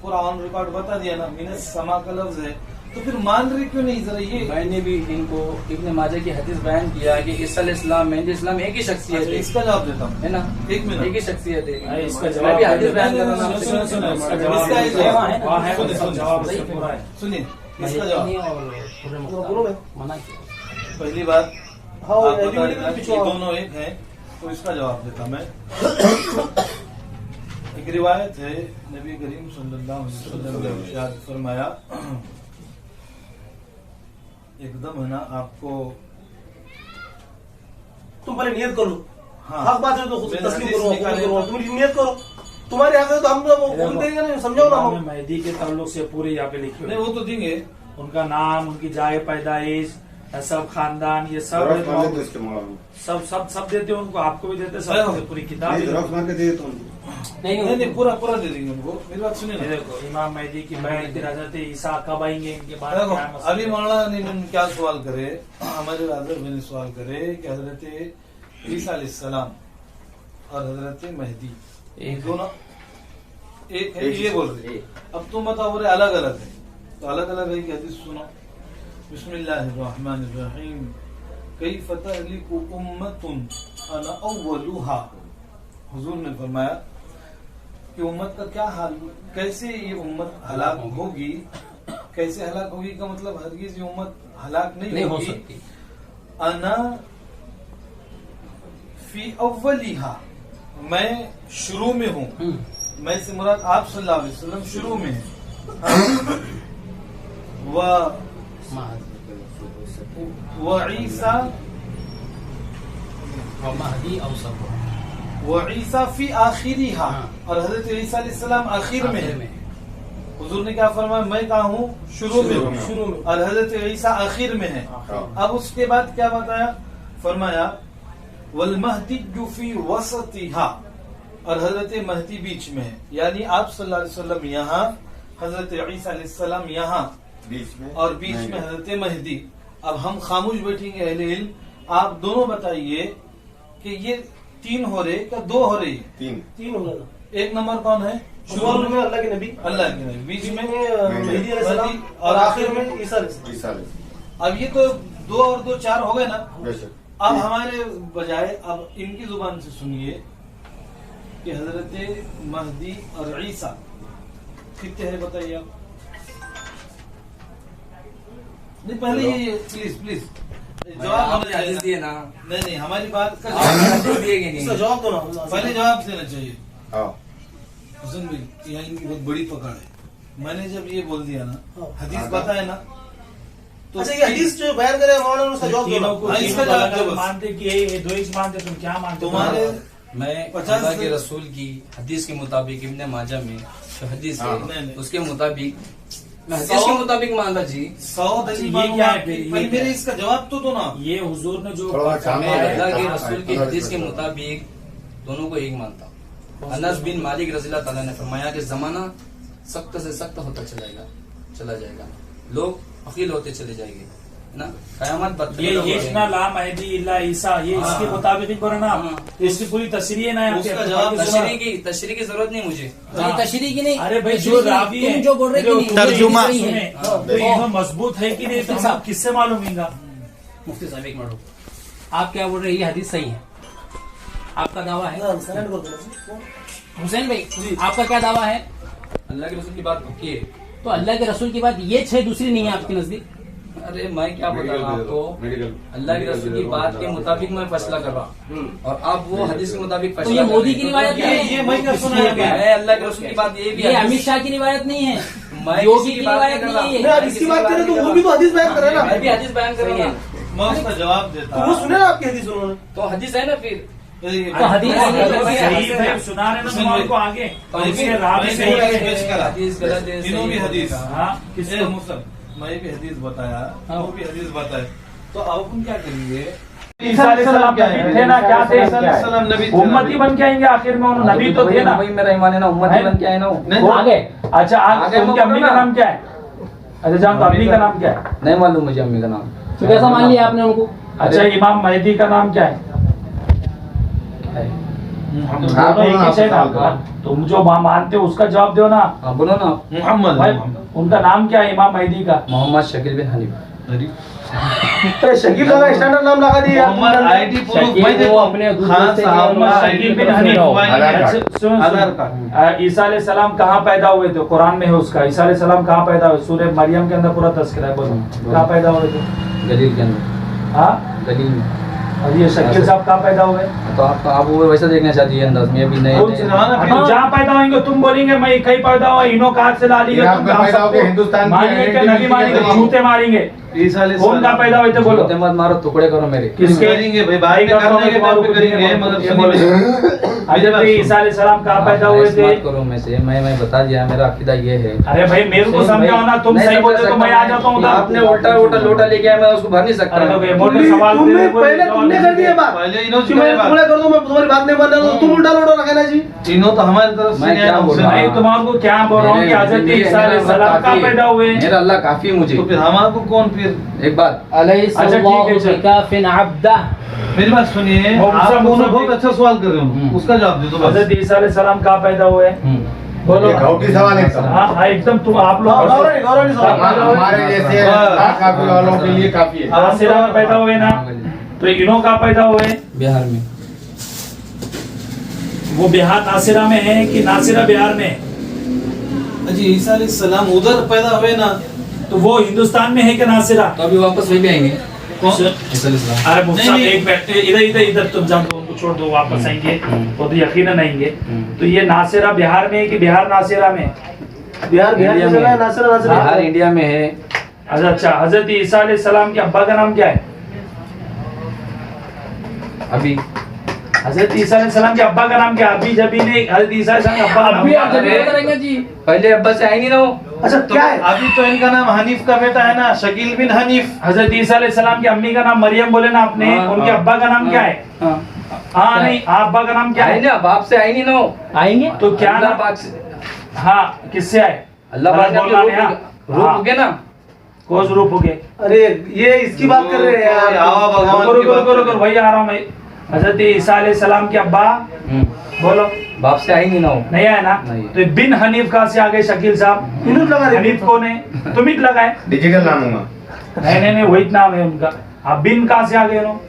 पूरा ऑन रिकॉर्ड बता दिया ना, मिनस समा का लफ्ज है। तो फिर मान रहे क्यों नहीं? जरा ये मैंने भी इनको इब्ने माजा की हदीस बयान किया कि ईसा इस्लाम में इस्लाम एक ही शख्सियत अच्छा, है, इसका जवाब देता हूँ। है ना। एक मिनट। एक ही शख्सियत है। अरे इसका मैं जवाब भी हदीस बयान कर रहा सुनो, हूँ। सुनो, सुनो, इसका जवाब जवाब इसका वहाँ है ना? वहाँ है, सुनिए, उसका सुनिए, जवाब सुनिए, इसका पूरा है। सुनिए इसका जवाब। नहीं, और खुर्रम मुख्तार बोलो मैं। मना किया। पहली बात, हाँ, आप एलिमेंट बता के देना पीछे कि आओ। दोनों एक हैं, तो इसका जवाब देता मैं। एक रिवायत है, नबी करीम सल्लल्लाहु अलैहि वसल्लम ने इरशाद फरमाया, एकदम है ना आपको। तुम पहले नियत कर लो। हाँ। हक बात है तो खुद मैंने तस्लीम हदीस करो, निकाले। कबूल करो, तुम नियत करो। तुम्हारे हक है तो हम तो कबूल करेंगे ना, समझाओ ना इमाम हम। मेहदी के ताल्लुक से पूरे यहाँ पे लिखे नहीं हुए वो तो देंगे। उनका नाम, उनकी जाए पैदाइश, सब खानदान, ये सब सब देते हैं उनको, आपको भी देते हैं, सब देते हैं, पूरी किताब ही देते हैं। नहीं नहीं नहीं, पूरा पूरा दे देंगे उनको। मेरी बात सुनिए ये ना। देखो इमाम मेहदी की बयान, फिर हजरत ईसा कब आएंगे, इनके बाद देखो, क्या मसला अभी है। मौलाना ने क्या सवाल करे, हमारे हजरत ने सवाल करे कि हजरत ईसा अलैहिस्सलाम और हजरत मेहदी एक दोनों एक है, ये बोल रहे। अब तुम बताओ बोले अलग अलग है, तो अलग अलग है कि हदीस सुनो। बिस्मिल्लाहिर्रहमानिर्रहीम। कैफ तहलिकु उम्मतुन अना अव्वलुहा। हुजूर ने फरमाया कि उम्मत का क्या हाल, कैसे ये उम्मत हलाक होगी। कैसे हलाक होगी का मतलब हरगिज ये उम्मत हलाक नहीं हो होगी। सकती। अना फी अव्वलिहा, मैं शुरू में हूँ। मैं से मुराद आप सल्लल्लाहु अलैहि वसल्लम शुरू में है। व ईसा महदी अवसर व ईसा फी आखिरिहा, और हजरत ईसा अलैहिस्सलाम आखिर में है। हुजूर ने क्या फरमाया? मैं कहा हूँ शुरू में हूँ, शुरू में। और हजरत ईसा आखिर में है। अब उसके बाद क्या बताया? फरमाया वल महदी फी वसतिहा, और हजरत महदी बीच में है, यानी आप सल्लल्लाहु अलैहि वसल्लम यहाँ, हजरत ईसा अलैहिस्सलाम यहाँ बीच में और बीच में हजरत महदी। अब हम खामोश बैठेंगे अहले इल्म, आप दोनों बताइए कि ये 3 हो रहे क्या 2 हो रही है? 3 होगा ना। 1 नंबर कौन है? शुरू में अल्लाह के नबी, अल्लाह के नबी, बीच में मेहदी अलैहिस्सलाम और आखिर में ईसा अलैहिस्सलाम। ईसा अलैहिस्सलाम। अब ये तो 2 और 2 4 हो गए ना। बेशक। अब हमारे बजाय अब इनकी जुबान से सुनिए कि हजरत महदी और ईसा कितने हैं बताइए आप। नहीं पहले ये प्लीज जवाब आपने हदीस दिए ना, नहीं हमारी बात का हदीस दिए कि इसका नहीं? जवाब दो ना। पहले जवाब देना चाहिए। हाँ हुसैन भाई यहाँ इनकी बहुत बड़ी पकड़ है। मैंने जब ये बोल दिया ना, हाँ। हदीस बताए ना, तो अच्छा, ये हदीस जो बयान करे मौलाना उसका जवाब दो ना। तीनों को हाँ, इसका तीनों को जवाब दो अलग बस। मानते कि ये 2 ही मानते, तुम क्या मानते हो? तुम्हारे मैं 50 अल्लाह के रसूल की हदीस के मुताबिक इब्ने माजा में जो हदीस हाँ, है नहीं। उसके मुताबिक मैं हदीस के मुताबिक मान रहा जी। 100 दलील ये मानूंगा। क्या है फिर? ये पहले क्या मेरे है? इसका जवाब तो दो ना। ये हुजूर ने जो थोड़ा सा मैं हाँ, अल्लाह के हाँ, रसूल की हाँ, हदीस के हाँ, मुताबिक दोनों को एक मानता हूँ। अनस बिन मालिक रज़ी अल्लाह ताला ने फरमाया कि जमाना सख्त से सख्त होता चला जाएगा, लोग अकील होते चले जाएंगे, है ना, कयामत ये बदतर ना ला महदी इल्ला ईसा, ये हाँ। इसके मुताबिक ही करो ना। हाँ। तो इसकी पूरी तस्रीर है ना यहाँ पे। उसका जवाब तशरीह की जरूरत नहीं मुझे। ये तशरीह की नहीं। अरे भाई, जो तशरीह की रावी तुम है, जो बोल रहे कि नहीं, तर्जुमा। ये सही है। तो इन्हों मजबूत है कि नहीं, तो हम किससे मालूम होगा? मुफ्ती साहब एक मिनट रुको। आप क्या बोल रहे हैं? ये हदीस सही है, आपका दावा है? ना, सरेंडर कर दो ना। हुसैन भाई आपका क्या दावा है? अल्लाह के रसूल की बात पक्की है। तो अल्लाह के रसूल की बात ये 6 दूसरी नहीं है आपके नजदीक? अरे मैं क्या बता रहा हूँ आपको, मेडिकल अल्लाह के रसूल की बात के मुताबिक मैं फैसला कर रहा हूँ और आप वो हदीस के मुताबिक तो फैसला ये कर मोदी रहे की हैं। रिवायत नहीं ये है, मैं क्या सुनाया गया है? मैं अल्लाह के रसूल की बात ये भी ये हदीस- अमित शाह की रिवायत नहीं है, मैं योगी किसी की की बात रिवायत नहीं कर नहीं रहा। है। नहीं, अब इसकी बात करें तो वो भी तो हदीस बयान कर रहे हैं मैं भी ना। हदीस बयान कर रहा हूँ। मैं उसका जवाब देता तो वो सुने ना आपकी हदीस उन्होंने। तो हदीस है ना फिर। तो तो हदीस सही है, सुना रहे ना तुम हमको आगे। तो इसके रावी मैं सही भी है। पेश करा। हदीस गलत है, तीनों सही भी है। हदीस। हाँ, किसने मुसलम मैं भी हदीस बताया, वो भी हदीस बताए। तो अब अपन क्या करेंगे? ईसा अलैहिस्सलाम नबी थे ना, क्या थे? ईसा अलैहिस्सलाम नबी थे। उम्मती बन के आएंगे आखिर में, उन्होंने नबी तो थे ना। वही मेरा ईमान है ना, उम्मती बन के आए ना वो। नहीं, आगे अच्छा, आगे उनकी बोलो अम्मी का ना। नाम क्या है? अच्छा जान, तो अम्मी का नाम क्या है? नहीं मालूम मुझे अम्मी का नाम। तो कैसा मान लिया आपने उनको? अच्छा, इमाम महदी का नाम क्या है? दोनों एक ही है ना। तुम जो मानते हो उसका जवाब दो ना। हाँ बोलो ना आप। मोहम्मद भाई उनका नाम क्या है इमाम महदी का? मोहम्मद शकील बिन हनीफ। अरे शकील का स्टैंडर्ड नाम लगा दिया। मोहम्मद आईडी प्रूफ शकील मैं वो देखो अपने दूसरे खान से साहब मोहम्मद का शकील ID बिन proof हनीफ। मोबाइल आधार में कार्ड। अच्छा, सुनो, आधार सुनो। कार्ड। ईसा अलैहिस्सलाम कहाँ पैदा हुए थे? कुरान में है उसका। ईसा अलैहिस्सलाम कहाँ पैदा हुए? सूरह मरियम के अंदर पूरा तस्करा है, बोलो कहाँ पैदा हुए थे? गलील के अंदर, हाँ, गलील में। और ये शकील साहब कहाँ पैदा हुए? तो आप वो वैसा देखना चाहती है अंदाज में अभी नहीं कौन सी जमाना फिर? तुम जहाँ पैदा होंगे तुम बोलेंगे मैं कहीं पैदा हुआ, इनो कहाँ से ला ली? इराक में पैदा होके हिंदुस्तान की मारेंगे क्या? identity नहीं मारेंगे, की झूठे मारेंगे। ईसा कौन कहाँ अलैहिस्सलाम पैदा हुए थे बोलो? बोलते मत मारो, टुकड़े करो मेरे। किसके? करेंगे भाई, बाद में करने के टाइम पे करेंगे, मगर सुनिए। हजरत ईसा अलैहिस्सलाम कहाँ पैदा हुए ऐसे थे? मत करो मैं से, मैं बता दिया मेरा अकीदा ये है। अरे भाई मेरे को सही समझाओ भाई, ना, तुम नहीं सही समझा बोलते तो सकता मैं आ जाता हूँ उधर। आपने उल्टा लोटा लेके आया, मैं उसको भर नहीं सकता। अरे तो भाई, मोटे तुमने सवाल तुमने बोले, पहले जवाब तुमने दे। कर दिया बात पहले इन्होंने कि मैं बात। तुम्हें कर दूं, मैं तुम्हारी बात नहीं मान रहा हूं, तुम उल्टा लोटा रखा ना जी। इन्हों तो हमारी तरफ से मैं क्या बोल रहा हूँ? नहीं, तुम्हारे क्या बोल रहा हूँ कि हजरत ईसा अलैहिस्सलाम कहाँ पैदा हुए? मेरा अल्लाह काफी है मुझे। तो फिर हमारे कौन फिर? एक बात अच्छा, ठीक है, चल। काफिन अब्दा। मेरी बात सुनिए, वो मुझसे आप दोनों मुझसे बहुत अच्छा सवाल कर रहे हो, उसका जवाब दे दो बस। हजरत ईसा अलैहिस्सलाम कहाँ पैदा हुए? बोलो। ये घावटी सवाल है एकदम। हाँ हाँ, एकदम तुम आप लोग गौरव हमारे जैसे काफी वालों के लिए काफी है। नासिरा में पैदा हुए ना, तो इनो कहाँ पैदा हुए? बिहार में। वो बिहार नासिरा में है कि नासिरा बिहार में है? जी ईसा अलैहिस्सलाम उधर पैदा हुए ना, तो वो हिंदुस्तान में है कि नासिरा? तो अभी वापस वही भी आएंगे। कौन? अरे मुफ्ती साहब, नहीं, एक मिनट, इधर इधर इधर तुम जाओ, उनको छोड़ दो, वापस आएंगे वो तो यकीनन आएंगे। तो ये नासिरा बिहार में है कि बिहार नासिरा में? बिहार बिहार इंडिया की जगह में। है, नासिरा नासिरा। बिहार इंडिया में है। अच्छा, हजरत ईसा अलैहिस्सलाम के अब्बा का नाम क्या है? अभी हजरत ईसा अलैहिस्सलाम के अब्बा का नाम क्या है? अभी जब ही नहीं, हजरत ईसा अलैहिस्सलाम के अब्बा का नाम अभी क्या आप है? जब भी करेंगे जी। पहले अब्बा से आई नहीं ना वो। अच्छा क्या है? अभी तो इनका नाम हनीफ का बेटा है ना, शकील बिन हनीफ। हजरत ईसा अलैहिस्सलाम की अम्मी का नाम मरियम बोले ना आपने, हाँ, उनके हाँ, अब्बा का नाम क्या है? हाँ, हाँ नहीं, अब्बा का नाम क्या आई है? ना, बाप से आई नहीं ना वो। आएंगे तो क्या अल्लाह नाम? पाक से, हाँ, किससे आए? अल्लाह पाक ने बोलना नहीं, हाँ। रूप हो गया ना। कोस रूप हो गए? अरे ये इसकी बात कर रहे हैं यार। हवा भगवान रुको की बात रुको रुको रुको, वही आ रहा हूँ मैं। हजरत ईसा अलैहिस्सलाम के अब्बा, बोलो। बाप से आई नहीं ना वो। नहीं आया ना? नहीं। तो बिन हनीफ कहाँ से आ गए शकील साहब? इन्होंने लगा रहे। हनीफ कौन है? तुम ही लगाए। डिजिटल नाम होगा। नहीं, वही नाम है उनका। आप बिन कहाँ से आ गए नो?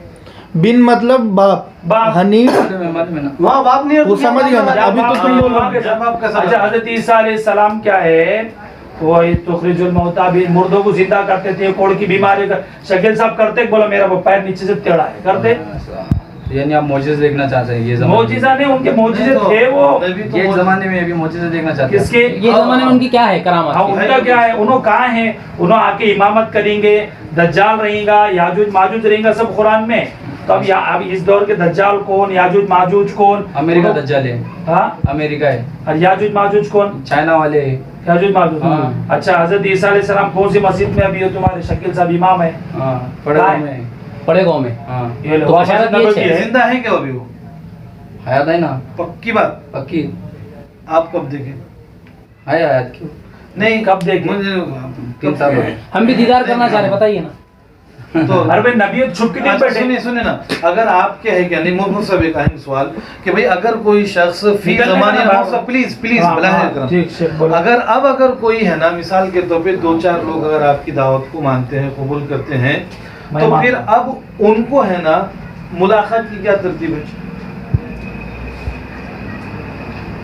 बिन मतलब बाप, बाप। हनीफ मालूम है ना। वहाँ बाप नहीं है, वो तो क्या समझ बात गया ना। कर रहे हैं? अभी तो तुम बोलो। अच्छा, हजरत ईसा अलैहिस्सलाम क्या है? वो तुखरिजुल मौता भी, मुर्दों को जिंदा करते थे, कोड़ की बीमारी का। शकील साहब करते, बोलो मेरा वो पैर नीचे से टेढ़ा है, करते? यानी आप मौजिज़े देखना चाहते हैं? ये मौजिज़ा नहीं, उनके मौजिज़े थे वो। ये जमाने में अभी मौजिज़े देखना चाहते हैं। किसके? ये जमाने में उनकी क्या है करामात? हाँ, उनका क्या है? उन्होंने कहा है, उन्होंने आके इमामत करेंगे, दज्जाल रहेगा, याजूज माजूज रहेगा, सब कुरान में। तो अब इस दौर के दज्जाल कौन, याजूज माजूज कौन? अमेरिका दज्जाल है। हाँ, अमेरिका है। और याजूज माजूज कौन? चाइना वाले है। याजूज माजूज। हाँ। अच्छा, हजरत ईसा अलैहिस्सलाम कौन सी मस्जिद में अभी तुम्हारे शकील साहब इमाम है? हाँ, बड़े कहाँ गाँव है? में। बड़े गाँव में। हाँ, ये लो, तो बशारत ये नबवी है। जिंदा है क्या अभी वो? हयात है ना, पक्की बात। पक्की। आप कब देखे? है हयात क्यों? नहीं, कब देखे? मुझे 3 साल हो गए। हम भी दीदार करना चाह रहे, बताइए ना। तो अरे भाई, नबी छुप के नहीं अच्छा, बैठे। सुनिए ना, अगर आपके है क्या नहीं, मुझसे भी कहें सवाल कि भाई अगर कोई शख्स फी निकलने जमाने का में प्लीज प्लीज हाँ, बुलाए हाँ, करम। ठीक से बोलो। अगर कोई है ना, मिसाल के तौर पे 2-4 लोग अगर आपकी दावत को मानते हैं, कबूल करते हैं, मैं तो मानता फिर अब उनको है ना मुलाकात की क्या तरतीब है?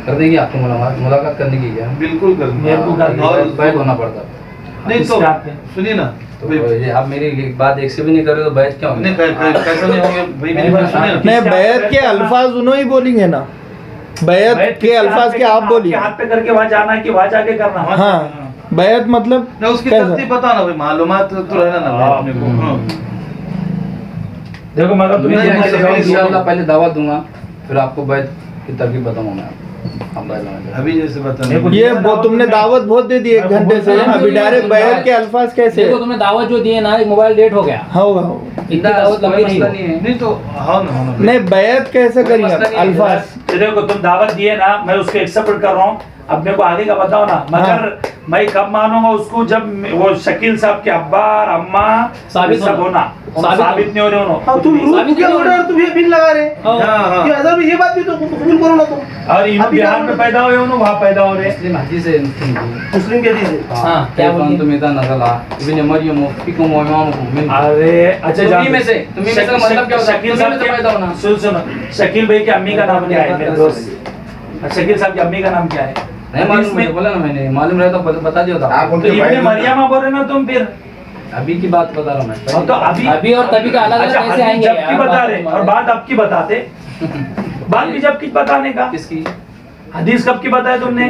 कर देगी आपको मुलाकात करने की क्या? बिल्कुल कर मेरे को करनी है। और बैठ होना पड़ता। नहीं तो किसके हाथ में? सुनिए ना, तो ये आप मेरी बात एक से भी नहीं कर रहे तो बैठ क्यों? नहीं कैसा नहीं होंगे भाई, मेरी बात सुनिए ना। नहीं, बैत के अल्फाज उन्होंने ही बोलेंगे ना। बैत के अल्फाज के आप बोलिए। हाथ पे करके वहाँ जाना है कि वहाँ जाके करना? हाँ, बैत मतलब ना उसकी कैसा? तरतीब बताना भाई, मालूमात तो रहना ना हाँ। अपने को। हाँ। देखो, मगर तुम्हें नहीं, जल्दी से नहीं, जाओ। इंशाअल्लाह पहले दावत दूंगा, फिर आपको बैठ की तरकीब बताऊंगा मैं आपको। आप बैठ जाना। अभी जैसे मेरे बताना को ये वो तुमने दावत बहुत दे दी 1 घंटे से, अभी डायरेक्ट बैत के अल्फाज कैसे? देखो तुमने दावत जो दिए ना, मोबाइल डेट हो गया। होगा। इतनी दावत लंबी नहीं मसला हो। नहीं है। नहीं तो हाँ ना होना नहीं, बैत कैसे कोई मसला करेंगे नहीं है। अल्फाज? देखो, तुम दावत दिए ना, मैं उसको एक्सेप्ट कर रहा हूँ। अब मेरे को आगे का बताओ ना, मगर मैं कब मानूंगा उसको? जब वो शकील साहब के अब्बा और अम्मा साबित सब होना। साबित नहीं हो रहे उन्होंने। हाँ, तुम रूप साबित क्या नहीं बोल रहे हो? तुम ये बिन लगा रहे। हाँ। हाँ, ये अदब, ये बात भी तो कबूल करो ना तुम। और इन अभी बिहार क्या में पैदा हुए उन्होंने, वहाँ पैदा हो रहे हैं। मुस्लिम हदीस है। मुस्लिम के हदीस है। हाँ, क्या बोलिए? तो मेरा नजला इब्न मरियम फीकुम व इमामुकुम मिन। अरे अच्छा, तुम्ही में से मतलब क्या होता है? शकील तुम्ही में से पैदा होना। साहब, सुनो, शकील भाई की अम्मी का नाम क्या है मेरे दोस्त? शकील साहब की अम्मी का नाम क्या है? नहीं मालूम, मुझे बोला ना मैंने, मालूम रहता तो बता दिया था। आप तो उनके इब्ने भाई मरियमा बोल रहे ना तुम फिर? अभी की बात बता रहा हूँ मैं। और तो अभी और तभी का अलग अलग अच्छा, कैसे हदीस आएंगे जब की यार? बता बात रहे तुम्हारे। और बात अब की बताते। बात भी जब की बताने का। किसकी? हदीस कब की बताया तुमने?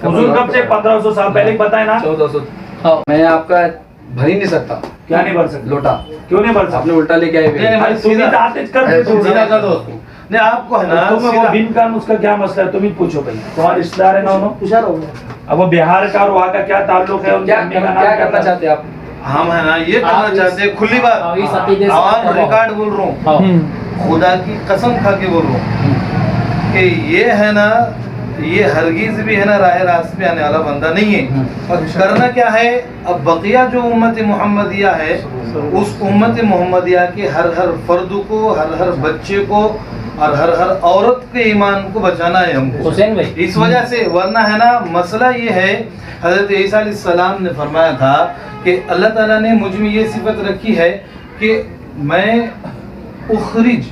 हुजूर कब से? 1500 साल पहले की बताया ना? 1400। हाँ। मैं आपका भर ही नहीं सकता क्या नहीं भर सकते? लोटा। क्यों नहीं भर सकते? आपने उल्टा लेके आए हुए। नहीं, अरे तुम ही तो आते कर अरे देते तुम हो। सीधा कर दो उसको। नहीं आपको है ना तुम्हें वो सीधा- बिन का उसका क्या मसला है? तुम ही पूछो भाई, तुम्हारे रिश्तेदार है ना उन्होंने? होशियार हो गया। अब वो बिहार का और वहाँ का क्या ताल्लुक है? उनकी क्या अम्मी का नाम क्या करना था? चाहते हैं आप? हम है ना ये करना आप इस- चाहते हैं, खुली हाँ, इस अकीदे बात, से आवाज आप रिकॉर्ड बोल रहा हूँ, हाँ। खुदा की कसम खा के बोल रहा हूँ कि ये है ना, ये हरगिज भी है ना राह रास्त पे आने वाला बंदा नहीं है। और करना क्या है, अब बकिया जो उम्मत मोहम्मदिया है, उस उम्मत मोहम्मदिया के हर हर फर्द को, हर हर बच्चे को और हर हर औरत के ईमान को बचाना है हमको। हुसैन भाई, इस वजह से, वरना है ना मसला ये है, हजरत ईसा अलैहिस्सलाम ने फरमाया था कि अल्लाह ताला ने मुझ में ये सिफत रखी है कि मैं उखरिज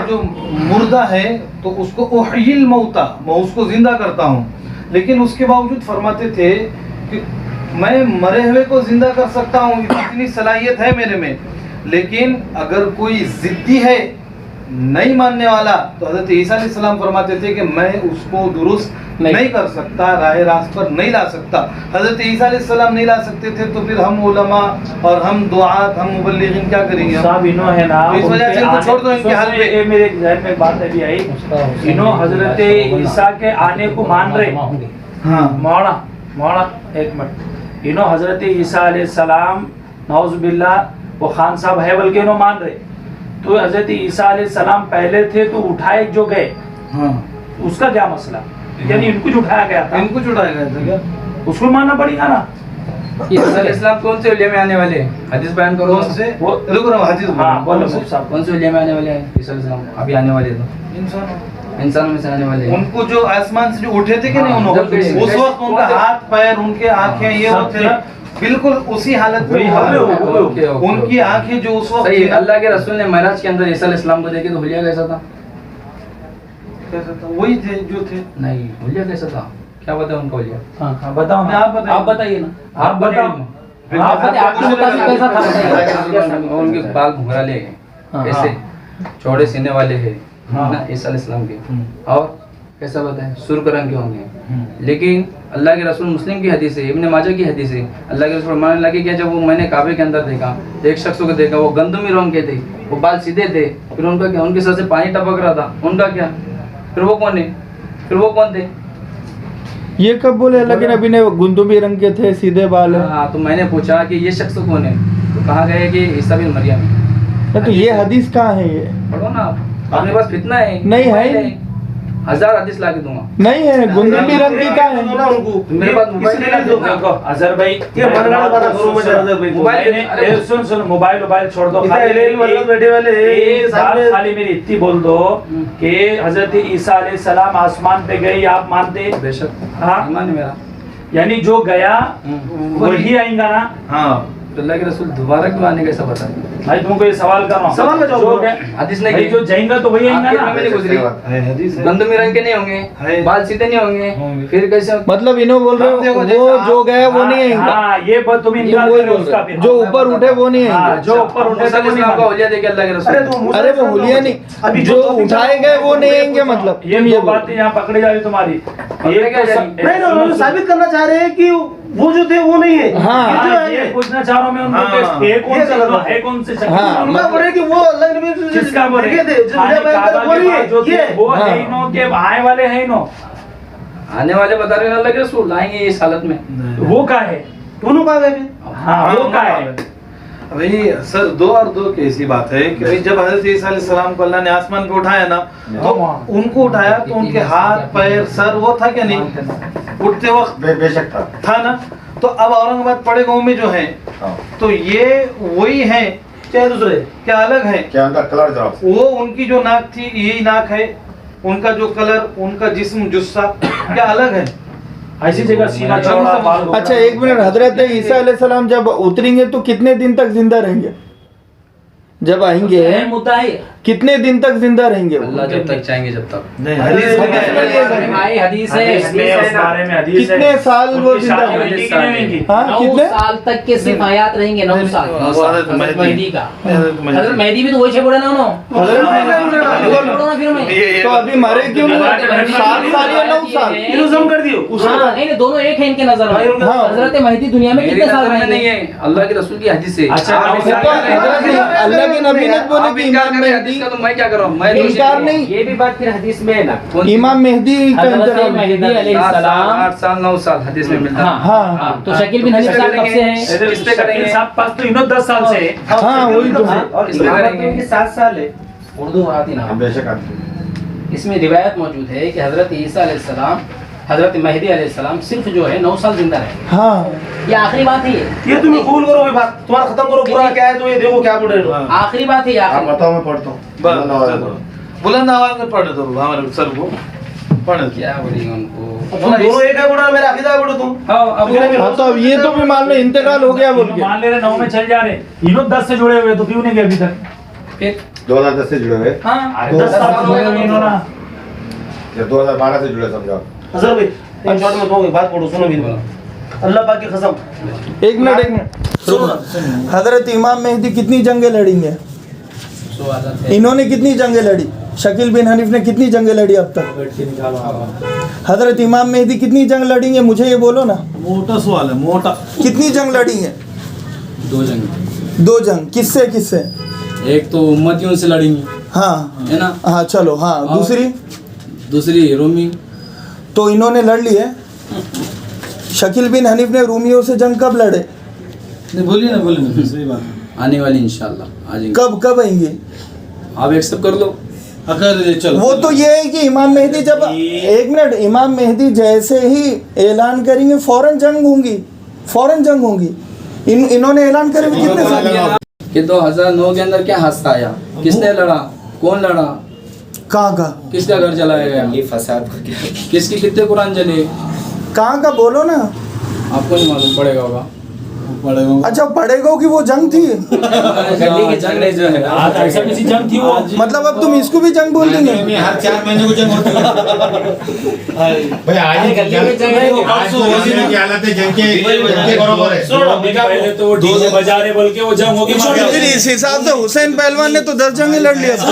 जो मुर्दा है तो उसको उहयिल मौता, मैं उसको जिंदा करता हूँ। लेकिन उसके बावजूद फरमाते थे कि मैं मरे हुए को जिंदा कर सकता हूँ, इतनी सलाहियत है मेरे में। लेकिन अगर कोई जिद्दी है, नहीं मानने वाला, तो हजरत ईसा अलैहिस्सलाम फरमाते थे कि मैं उसको दुरुस्त नहीं कर सकता, राह रास्त पर नहीं ला सकता। हजरत ईसा अलैहिस्सलाम नहीं ला सकते थे तो फिर हम उलमा और हम दुआत, हम मुबल्लिगीन क्या करेंगे? साहब इन्हों है ना, तो इस वजह से इनको छोड़ दो इनके हाल पे। ये मेरे जहन में बात अभी आई, इन्हों हजरत ईसा के आने को मान रहे। हाँ, मौला एक मिनट, इन्हों हजरत ईसा अलैहिस्सलाम नौज़ुबिल्लाह वो खान साहब है बल्कि इन्हों मान रहे। तो हजरत ईसा अलैहिस्सलाम पहले थे तो उठाए जो गए, हाँ उसका क्या मसला? यानी इनको जो उठाया गया था, इनको छुड़ाया गया था क्या? उसको मानना पड़ेगा ना। ईसा अलैहिस्सलाम कौन से उलिया में आने वाले हैं? हदीस बयान करो। कौन से? वो रुको ना, हदीस हाँ बोलो साहब। कौन से उलिया में आने वाले हैं ईसा अलैहिस्सलाम? अभी आने वाले हैं तो इंसानों में से आने वाले हैं। उनको जो आसमान से जो उठे थे कि नहीं, हाँ, उन्होंने जब उस वक्त उनका हाथ पैर उनके आंखें ये सब होते ना, बिल्कुल उसी हालत में वही हुआ। हालत में हुआ। ओके, ओके, उनकी ओके। आंखें जो उस वक्त सही थी है। ना, अल्लाह के रसूल ने महराज के अंदर ईसा अलैहिस्सलाम को देखे तो हुलिया कैसा था? कैसा था? वही थे जो थे। नहीं, हुलिया कैसा था? क्या बताया उनका हुलिया? हाँ बताओ नहीं, ना, आप बताइए। आप बताइए ना, आप बताओ। आप बताइए, आपके मुताबिक कैसा था बताइए। उनके बाल घुंघराले हैं, हाँ, ऐसे चौड़े सीने वाले हैं हाँ। ना ईसा अलैहिस्सलाम के। और कैसा बताए? सुर्ख रंग के होंगे। लेकिन अल्लाह के रसूल, मुस्लिम की हदीस है, इब्न माजा की हदीस है, अल्लाह के रसूल फरमाने लगे कि जब वो मैंने काबे के अंदर देखा, एक शख्स को देखा, वो गंदमी रंग के थे, वो बाल सीधे थे, फिर उनका क्या? उनके सर से पानी टपक रहा था, उनका क्या? फिर वो कौन है? फिर वो कौन थे? ये कब बोले अल्लाह के नबी ने गुंदुमी रंग के थे, सीधे बाल है? हाँ, तो मैंने पूछा कि ये शख्स कौन है, तो कहा गया कि ईसा बिन मरियम है। तो ये हदीस कहाँ है? ये पढ़ो ना आप, अपने पास फितना है? नहीं है। मोबाइल है, 1000 हदीस ला के दूंगा। नहीं है, गुंदुमी रंग की कहाँ है? मेरे पास मोबाइल इसलिए है। देखो अजहर भाई, ये मनगढ़ंत बात करो मुझे, अजहर भाई। मोबाइल अरे सुन मोबाइल छोड़ दो। इतना इलेल मतलब बैठे वाले एक बात सामने- खाली मेरी इतनी बोल दो कि हजरत ईसा अलैहिस्सलाम आसमान पे गए, आप मानते? बेशक, हाँ। ईमान है मेरा। यानी जो गया वही आएगा ना? हाँ, तो अल्लाह के रसूल दोबारा क्यों आने कैसा बता? भाई तुमको ये सवाल कर रहा हूँ। सवाल में जाओ। जो गया- हदीस नहीं भाई की। जो जाएगा तो वही आएगा आखिर ना? में नहीं गुजरी। है हदीस है। गंदमी रंग के नहीं होंगे, है। बाल सीधे नहीं होंगे, होंगे। फिर कैसे? मतलब इन्हों बोल रहे हो वो जो गया वो नहीं आएगा, हाँ, ये बात तुम इनकार वही करो बोल उसका रहे फिर। हो। जो ऊपर उठे वो नहीं हाँ, आएंगे। जो ऊपर उठे मूसा तो वो नहीं अलैहिस्सलाम का मानेंगे। हुलिया देखे अल्लाह के अरे रसूल। तो मूसा अरे वो अलैहिस्सलाम हुलिया का- नहीं, अभी जो उठाए गए वो नहीं आएंगे। मतलब ये तुम दो बोल बातें यहाँ पकड़ी जा रही तुम्हारी। पकड़े क्या जा रही? नहीं ना, उन्होंने साबित करना चाह रहे हैं कि वो जो थे वो नहीं है। हाँ। ये जो हाँ, ये है, पूछना चाह रहा हूँ मैं उनको हाँ। कि एक कौन ये से गलत बात है। एक कौन से शक्ल हाँ, में? उनका बोल रहे हैं कि वो अल्लाह के नबी जो किसका बोले? देखे थे, जो मुझे बयान कर, वो नहीं है, जो थे ये वो हाँ। है इनो के आए वाले हैं इनो, आने वाले बता रहे हैं अल्लाह के रसूल आएंगे इस हालत में। वो का है? दोनों कहाँ गए फिर? हाँ वो का है? भाई सर, 2 और 2 की ऐसी बात है कि भाई जब हजरत ईसा अलैहिस्सलाम को अल्लाह ने आसमान पे उठाया ना, तो उनको उठाया तो उनके हाथ पैर सर वो था क्या? नहीं, उठते वक्त बेशक था। था ना। तो अब औरंगाबाद पड़े गांव में जो है, हाँ। तो ये वही है क्या दूसरे? क्या अलग है? क्या उनका कलर जरा वो उनकी जो नाक थी यही नाक है, उनका जो कलर, उनका जिस्म जुस्सा क्या अलग है? ऐसी जगह सीना चौड़ा बाल घुंघरा। अच्छा एक मिनट, हजरत ईसा अलैहिस्सलाम जब उतरेंगे तो कितने दिन तक जिंदा रहेंगे? जब आएंगे मुद्दा है कितने दिन तक जिंदा रहेंगे वो? अल्लाह जब तक चाहेंगे जब तक। नहीं, हदीस में है। भाई हदीस है, हदीस में उस बारे में हदीस है। कितने साल वो उनकी जिंदा शादी रहेंगे? होगी कि नहीं होगी? हाँ 9 कितने? साल तक के सिर्फ आयात रहेंगे, 9 साल। वो हजरत मेहदी का हजरत महदी। हजरत मेहदी भी तो वही बोले ना उन्होंने। छोड़ो ना फिर मैं। तो अभी मरे क्यों नहीं? 7 साल या 9 साल? इल्जाम कर दियो। हाँ, नहीं नहीं, दोनों एक है इनके नजर में। हाँ। हजरत मेहदी दुनिया में मेरी कितने साल नजर में रहेंगे? नहीं है, अल्लाह के रसूल की हदीस है। अच्छा, आप नौ इनकार साल कर रहे हैं। हजरत अल्लाह के नबी ने बोले आप कि इनकार इमाम कर रहे हैं हदीस मेहदी, का, तो मैं क्या कर रहा हूँ? मैं इनकार नहीं, ये भी बात फिर हदीस में है ना। कौन सी? इमाम मेहदी का हजरत इंतकाल। मेहदी अलैहिस्सलाम। 8 साल 9 साल हदीस में मिलता है। हाँ हाँ, तो शकील बिन हनीफ साहब कब से हैं? किस पे करेंगे? शकील साहब पास तो इन्हों 10 साल से है। हाँ वही तो है। और इसमें इमामत करेंगे। तो उनकी 7 साल है। उर्दू आती ना। बेशक आती। इसमें रिवायत मौजूद है कि हजरत ईसा अलैहिस्सलाम, हजरत मेहदी अलैहिस्सलाम सिर्फ जो है 9 साल जिंदा रहेंगे। हाँ ये आखिरी बात है। ये तुम कबूल करो, ये बात तुम्हारा खत्म करो, पूरा क्या है तो ये देखो क्या बोल रहे हो। आखिरी बात है, आप आखिरी। बताओ, मैं पढ़ता हूँ। बुलंद आवाज में पढ़ दो हमारे सर को, पढ़ दो। क्या बोलेंगे उनको? तुम दोनों एक है बोला, मेरा अकीदा बोलो तुम। हाँ, अब हाँ, तो अब ये तो भी मान लो इंतकाल हो गया बोल के। मान ले रहे 9 में चल जा रहे, इन्हों 10 से जुड़े हुए तो क्यों नहीं गए अभी तक? फिर 2010 से जुड़े हुए हाँ, अरे 10 साल हो गए इन्होंने। या 2012 से जुड़े समझो। अजहर भाई एक शॉट में कहूँगी, बात पढ़ो, सुनो मेरी बात। अल्लाह पाक की कसम, एक मिनट रुको ना। हजरत इमाम मेहदी कितनी जंगें लड़ेंगे? इन्होंने कितनी जंगें लड़ी? शकील बिन हनीफ ने कितनी जंगें लड़ी अब तक? हजरत इमाम मेहदी कितनी जंग लड़ेंगे? मुझे ये बोलो ना, मोटा सवाल है, मोटा। कितनी जंग लड़ेंगे? 2 जंग। 2 जंग। किससे किससे? एक तो उम्मतियों से लड़ेंगे, हाँ है ना? हाँ चलो, हाँ और? दूसरी? दूसरी रोमी। तो इन्होंने लड़ ली है। शकील बिन हनीफ ने रूमियों से जंग कब लड़े? नहीं बोलिए ना, बोलिए ना, सही बात है। आने वाली इंशाल्लाह आ जाएंगे। कब कब आएंगे? आप एक्सेप्ट कर लो। अगर चलो वो तो ये है कि इमाम मेहदी जब एक मिनट, इमाम मेहदी जैसे ही ऐलान करेंगे फौरन जंग होंगी, फौरन जंग होंगी। इन्होंने ऐलान करे हुए कितने साल कि 2009 के अंदर क्या हादसा आया, किसने लड़ा, कौन लड़ा, कहाँ का, किसका घर जलाया गया, ये फसाद को क्या किसकी कितने कुरान जले, कहाँ का बोलो ना। आपको नहीं मालूम पड़ेगा होगा। अच्छा पड़ेगा कि वो जंग थी। गली की जंग नहीं जो है आज ऐसा किसी जंग थी वो मतलब अब तुम इसको भी जंग बोल देंगे। हर 4 महीने को जंग होती है भाई आज की हालत है जंग के बराबर है। पहले तो वो डीजे बजा रहे बोल के वो जंग होगी। फिर इस हिसाब से हुसैन पहलवान ने तो 10 जंगे लड़ लिया था।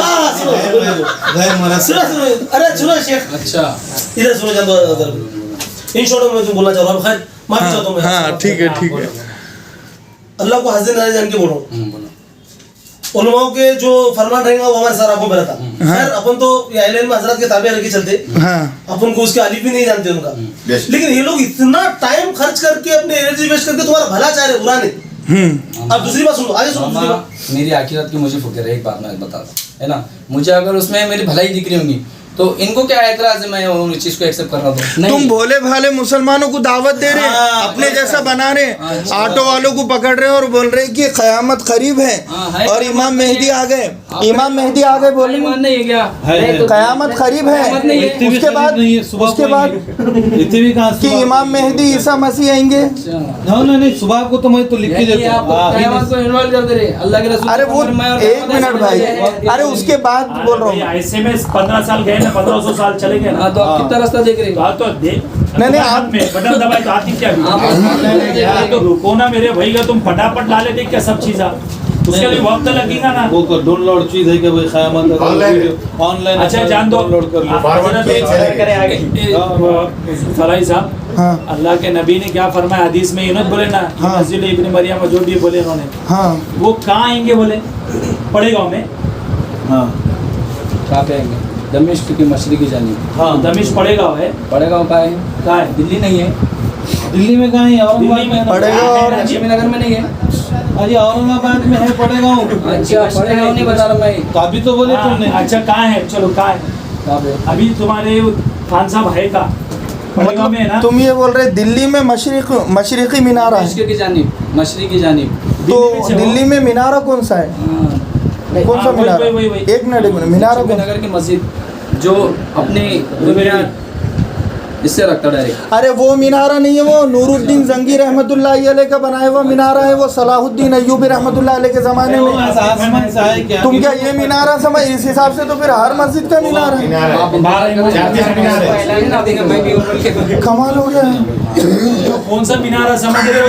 अरे सुनो शेख, अच्छा इधर सुनो जान, इन शॉर्ट में तुम बोलना चाह रहा हूँ, खैर माफी चाहता हूँ मैं। हाँ ठीक है ठीक है। अल्लाह को हाजिर नाज़िर जान के बोलो, उलमाओं के जो फरमान रहेगा वो हमारे साथ आंखों में रहता। खैर अपन तो ये इल्म में हजरत के ताबे रह के चलते, अपन को उसके अलीफ भी नहीं जानते उनका। लेकिन ये लोग इतना टाइम खर्च करके अपने एनर्जी वेस्ट करके तुम्हारा भला चाह रहे, बुरा नहीं। अब दूसरी बात सुनो, आगे सुनो दूसरी बात। मेरी आखिरत की मुझे फिक्र है, एक बात मैं बताता हूँ, है ना, मुझे अगर उसमें मेरी भलाई दिख रही होंगी तो इनको क्या एतराज है मैं उन चीज को एक्सेप्ट कर रहा हूँ। तुम भोले भाले मुसलमानों को दावत दे रहे हैं, अपने जैसा बना रहे हैं, ऑटो वालों को पकड़ रहे हैं और बोल रहे हैं कि क़यामत करीब है और इमाम मेहदी आ गए, इमाम मेहदी आ गए बोले नहीं है क्या, क़यामत करीब है। उसके बाद इतने भी कहाँ कि इमाम मेहदी ईसा मसीह आएंगे। नहीं सुबह को तो मैं तो लिख के देता हूँ। इन्वॉल्व कर दे रहे अल्लाह के रसूल। अरे वो एक मिनट भाई, अरे उसके बाद बोल रहा हूँ। ऐसे में 15 साल गए ना, 1500 साल चले गए ना, तो आप कितना रास्ता देख रहे हो? तो देख नहीं, हाथ में बटन दबाए तो आती क्या तो रुको ना मेरे भाई का, तुम फटाफट ला लेते क्या सब चीज़, उसके लिए वक्त लगेगा ना। वो डाउनलोड चीज है कि भाई क़यामत ऑनलाइन। अच्छा जान दो डाउनलोड कर लो। फराई साहब, अल्लाह के नबी ने क्या फरमाया हदीस में, यूनुस बोले ना, मस्जिद इब्न मरियम जो भी बोले उन्होंने, वो कहाँ आएंगे बोले, पड़ेगांव में। हाँ कहाँ पे आएंगे? दमिश्क की मशरिकी जानिब। हाँ दमिश्क पड़ेगांव है। पड़ेगांव का है? कहाँ है? दिल्ली नहीं है। दिल्ली में कहाँ है? औरंगाबाद में पड़ेगा और नगर में नहीं है। अरे औरंगाबाद में है पड़ेगांव। अच्छा पड़ेगांव नहीं बता रहा मैं। तो अभी तो बोले तुमने। अच्छा कहाँ है? चलो कहाँ है? कहाँ पे? अभी तुम्हारे खान साहब है का पड़ेगांव में है ना? तुम ये बोल रहे दिल्ली में मशरिकी मीनारा है, मशरिकी जानिब, मशरिकी जानिब। तो दिल्ली में मीनारा कौन सा है? कौन सा मीनारा? एक मिनट मीनारा कौन? नगर की मस्जिद जो अपने इससे रखता डायरेक्ट। अरे वो मीनारा नहीं है, वो नूरुद्दीन जंगी रहमतुल्लाह अलैह का बनाया हुआ मीनारा है, वो सलाहुद्दीन अय्यूबी रहमतुल्लाह अलैह के जमाने में। तुम क्या ये मीनारा समझ? इस हिसाब से तो फिर हर मस्जिद का मीनारा है। कमाल हो गया है। कौन सा मीनारा समझ रहे हो?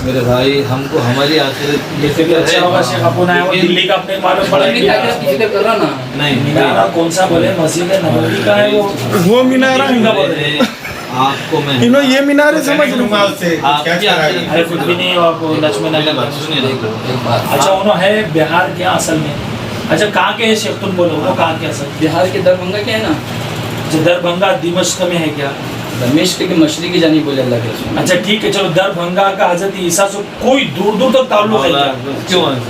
मेरे भाई हमको हमारी आखिरत अच्छा होगा शेख अपन आया, वो दिल्ली का अपने मालूम पड़ा कर रहा ना। नहीं मीनारा कौन सा बोले? मस्जिद नबवी का है वो मीनारा आपको मैं इन्होंने ये मीनारे समझ लूंगा। अरे कुछ भी नहीं, आपको लक्ष्मण नगर। अच्छा उन्होंने है बिहार के असल में। अच्छा कहाँ के है शेख तुम बोलो, वो कहाँ के असल? बिहार के दरभंगा क्या है ना, जो दरभंगा दिमश्क में है क्या? दमिश्क की मशरिकी जानिब बोले अल्लाह के रसूल। अच्छा ठीक है, चलो दरभंगा का हजरत ईसा से कोई दूर दूर तक ताल्लुक है क्या? क्यों हजरत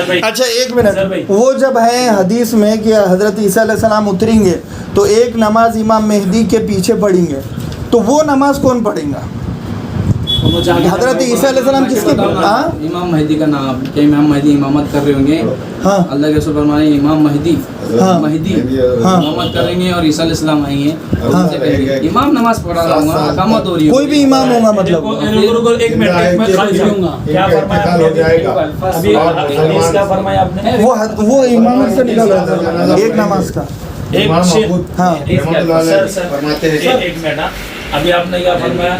भाई अच्छा एक मिनट, वो जब है हदीस में कि हज़रत ईसा अलैहिस्सलाम उतरेंगे तो एक नमाज इमाम मेहदी के पीछे पढ़ेंगे, तो वो नमाज कौन पढ़ेगा? हज़रत ईसा अलैहिस्सलाम किसके? इमाम मेहदी का नाम कि इमाम मेहदी इमामत कर रहे होंगे। अल्लाह के रसूल फरमाए इमाम मेहदी इमामत करेंगे और ईसा अलैहिस्सलाम आएंगे। इमाम नमाज पढ़ा रहा होगा, इकामत हो रही है, कोई भी इमाम होगा मतलब। एक मिनट खाली दूंगा। क्या फरमाया अभी हदीस क्या फरमाया आपने? वो इमाम से निकल रहा था एक नमाज का। एक हाँ एक मिनट, अभी आपने क्या फरमाया?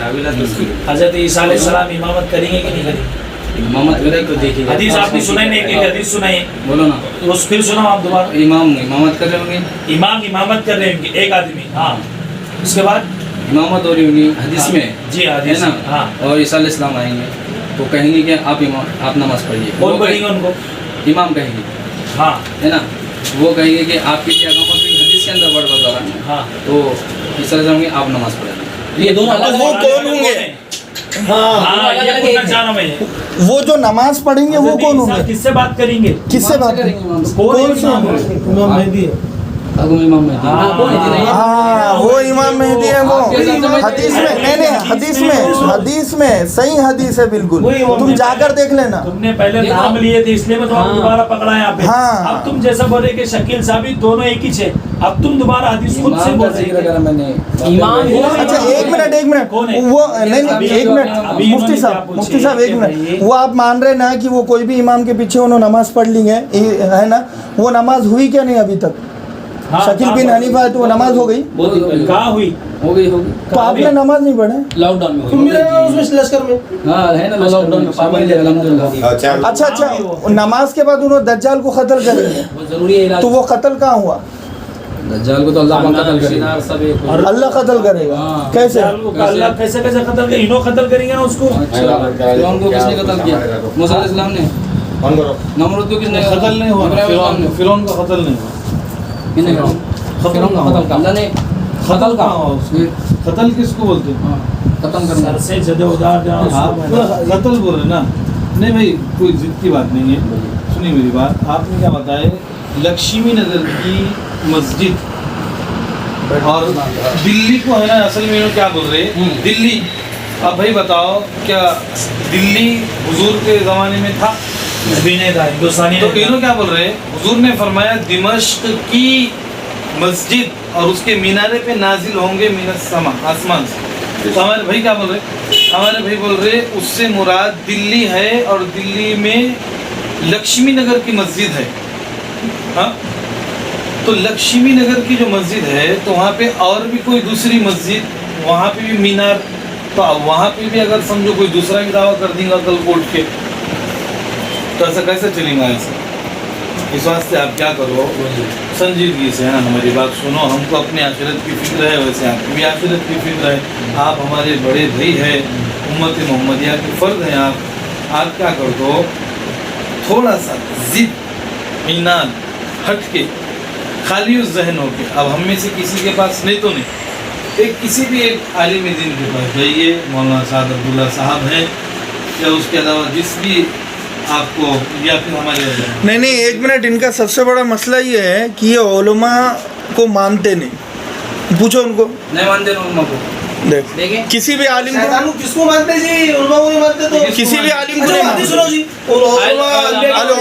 हजरत ईसा अलैहिस्सलाम इमामत करेंगे कि नहीं करेंगे? इमामत करे तो देखिए। हदीस आपने सुनाई नहीं? एक हदीस सुनाई, बोलो ना। उस फिर सुनाओ आप दोबारा। इमाम इमामत कर रहे होंगे, इमाम इमामत कर रहे होंगे एक आदमी, हाँ। उसके बाद इमामत हो रही होगी हदीस में, जी है ना। हाँ। और ईसा अलैहिस्सलाम आएंगे तो कहेंगे कि आप नमाज पढ़िए। कौन पढ़ेंगे उनको? इमाम कहेंगे, हाँ, है ना। वो कहेंगे कि आपकी इकामत हुई हदीस के अंदर वर्ड बता रहा है, हाँ। तो ईसा अलैहिस्सलाम आप नमाज पढ़ेंगे। ये दोनों अलग वो कौन होंगे? हाँ, अलग ये अलग पूछना एक चाह रहा मैं ये। वो जो नमाज पढ़ेंगे वो कौन होंगे? किससे बात करेंगे? किससे बात करेंगे इमाम से? कौन से? इमाम मेहदी है। इमाम मेहदी। हाँ, कौन है? हाँ, वो इमाम मेहदी है वो। हदीस में नहीं, हदीस में सही हदीस है बिल्कुल, तुम जाकर देख लेना। तुमने पहले नाम लिए थे इसलिए मैं तुम्हारा दोबारा पकड़ा यहाँ पे। हाँ। अब तुम जैसा बोले कि शकील साबित दोनों एक ही छे, अब तुम दोबारा हदीस खुद से इमाम बोल का रहे जिक्र हो। करा मैंने। इमाम अच्छा एक मिनट कौन है? वो नहीं अभी एक मिनट अभी मुफ्ती इन्होंने साहब क्या पूछे? मुफ्ती साहब एक ये मिनट, बताइए। वो आप मान रहे ना कि वो कोई भी इमाम के पीछे उन्होंने नमाज पढ़ ली है ना, वो नमाज हुई क्या नहीं अभी तक? हाँ, शकील बिन हनीफा है तो वो नमाज हो गई, कहाँ हुई? हो गई तो आपने नमाज नहीं पढ़े? लॉकडाउन में तुम हुई। भी रहे हो उसमें लश्कर में। हाँ है ना लॉकडाउन में पाबंदी है अल्हम्दुलिल्लाह। अच्छा नमाज के बाद उन्होंने दज्जाल को कत्ल करेंगे, वो जरूरी है इलाज। तो वो कत्ल कहाँ हुआ? दज्जाल को तो अल्लाह पाक कत्ल करेगा। सब एक और अल्लाह कत्ल करेगा हाँ। कैसे? अल्लाह कैसे कैसे कत्ल करेंगे? इन्हों कत्ल करेंगे ना उसको। अच्छा फिरौन को किसने कत्ल किया? मूसा अलैहिस्सलाम ने। नमरूद को किसने कत्ल नहीं हुआ, इब्राहीम अलैहिस्सलाम ने। फिरौन का कत्ल नहीं हुआ। किसने करा? फिरौन का कत्ल का अल्लाह ने कत्ल कहाँ हुआ उसको? कत्ल किसको बोलते हैं? खत्म करना। सर से जदे उधार आप कत्ल बोल रहे ना? नहीं भाई, कोई जिद की बात नहीं है, सुनिए मेरी बात। आपने क्या बताया, लक्ष्मी नगर की मस्जिद और दिल्ली को है ना, असल में इन्हों क्या बोल रहे हैं दिल्ली। अब भाई बताओ, क्या दिल्ली हुजूर के ज़माने में था? भी नहीं था, हिंदुस्तानी तो नहीं था। इन्हों क्या बोल रहे हैं, हुजूर ने फरमाया दिमश्क की मस्जिद और उसके मीनारे पे नाजिल होंगे मिनस समा, आसमान से। तो हमारे भाई क्या बोल रहे, हमारे भाई बोल रहे उससे मुराद दिल्ली है और दिल्ली में लक्ष्मी नगर की मस्जिद है। हाँ, तो लक्ष्मी नगर की जो मस्जिद है तो वहाँ पे और भी कोई दूसरी मस्जिद, वहाँ पे भी मीनार, तो अब वहाँ पे भी अगर समझो कोई दूसरा भी दावा कर देगा कल कोर्ट के, तो ऐसा कैसे चलेगा? ऐसा इस वास्ते आप क्या करो, संजीदगी से है ना हमारी बात सुनो। हमको अपने आखिरत की फिक्र है, वैसे आपकी भी आखिरत की फिक्र है। आप हमारे बड़े भाई हैं, उम्मत मोहम्मदिया के फ़र्द हैं। आप क्या कर दो, थोड़ा सा जिद ईनान हट के, खाली उस जहन हो के, अब हम में से किसी के पास नहीं तो नहीं, एक किसी भी एक आलिम दीन के पास जाइए, मौलाना साद अब्दुल्ला साहब हैं या उसके अलावा जिस भी आपको, या फिर हमारे नहीं एक मिनट, इनका सबसे बड़ा मसला ये है कि ये उलमा को मानते नहीं। पूछो उनको। नहीं मानते उलमा को। देख देखिए किसी भी आलिम शैतान को, को किसको मानते जी? उलमा को नहीं मानते तो किसी भी आलिम को अच्छा, नहीं हदीस मानते। सुनो जी।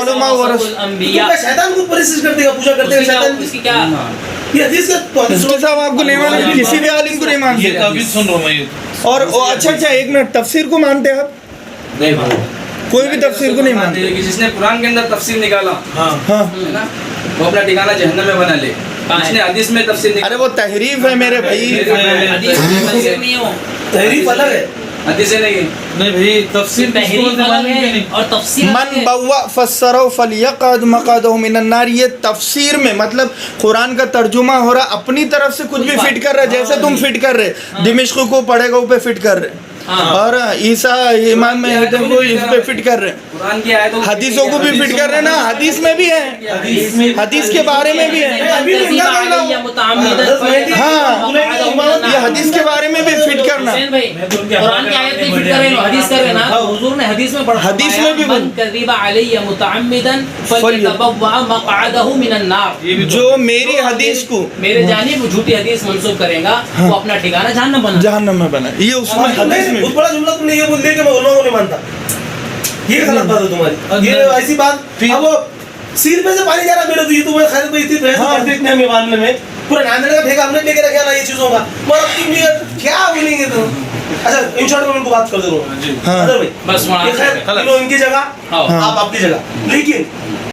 उलमा वरस- अंबिया। तुम क्या शैतान को परिशिष्ट करते हो, पूजा करते हो शैतान की? उसकी क्या ये हदीस का तो हदीस मुफ्ती साहब आपको नहीं मालूम, किसी भी आलिम को नहीं ये मानते। तो अभी सुन रहा हूँ मैं ये। और अच्छा एक मिनट, तफसीर को मानते हैं आप? कोई भी तफसीर को नहीं मानते। कि जिसने कुरान के अंदर तफसीर निकाला हाँ है ना, वो अपना ठिकाना जहन्नम में बना ले। जिसने हदीस में तफसीर अरे वो तहरीफ है मेरे भाई। हदीस में तफसीर नहीं हो, तहरीफ अलग है। हदीस नहीं नहीं भाई, तफसीर तहरीफ अलग है और तफसीर अलग मन है। बव्वा फस्सरो फलियक़द मक़अदहु मिनन नार, ये तफसीर में मतलब कुरान का तर्जुमा हो रहा, अपनी तरफ से कुछ भी फिट कर रहे, जैसे तुम फिट कर रहे, दिमिश्क को पढ़ेगा पे फिट कर रहे, और ईसा इमाम में को इस पे फिट कर रहे, कुरान की आयतों को हदीसों को भी फिट कर रहे ना, हदीस में भी है, हदीस के बारे में भी है। हाँ, ये हदीस के बारे में भी फिट करना। कुरान की आयत नहीं फिट कर रहे हो, हदीस कर रहे ना। हुजूर ने हदीस में पढ़ा, हदीस में भी मन कज़िबा अलैया मुतअम्मिदन फलियतबव्वा मक़अदहु मिनन नार। जो मेरी हदीस को मेरे जानिब झूठी हदीस मंसूब करेगा वो अपना ठिकाना जहन्नम बना। जहन्नम में बना, ये उसमें हदीस में बहुत बड़ा जुमला तुमने ये बोल दिया कि मैं उलमा को नहीं मानता। ये गलत बात है तुम्हारी, ये ऐसी बात। अब वो सिर पे से पानी जा रहा मेरे, तो ये तुम्हें खैर कोई इतनी बहस करते इतने हमें मानने में, पूरा नांदने का फेंका हमने लेके रखा ना ये चीजों का, मगर तुम ये क्या बोलेंगे तुम? अच्छा इन शॉर्ट में उनको बात कर दे रहा हूँ। हाँ। भाई बस ये खैर इनकी जगह, आप अपनी जगह, लेकिन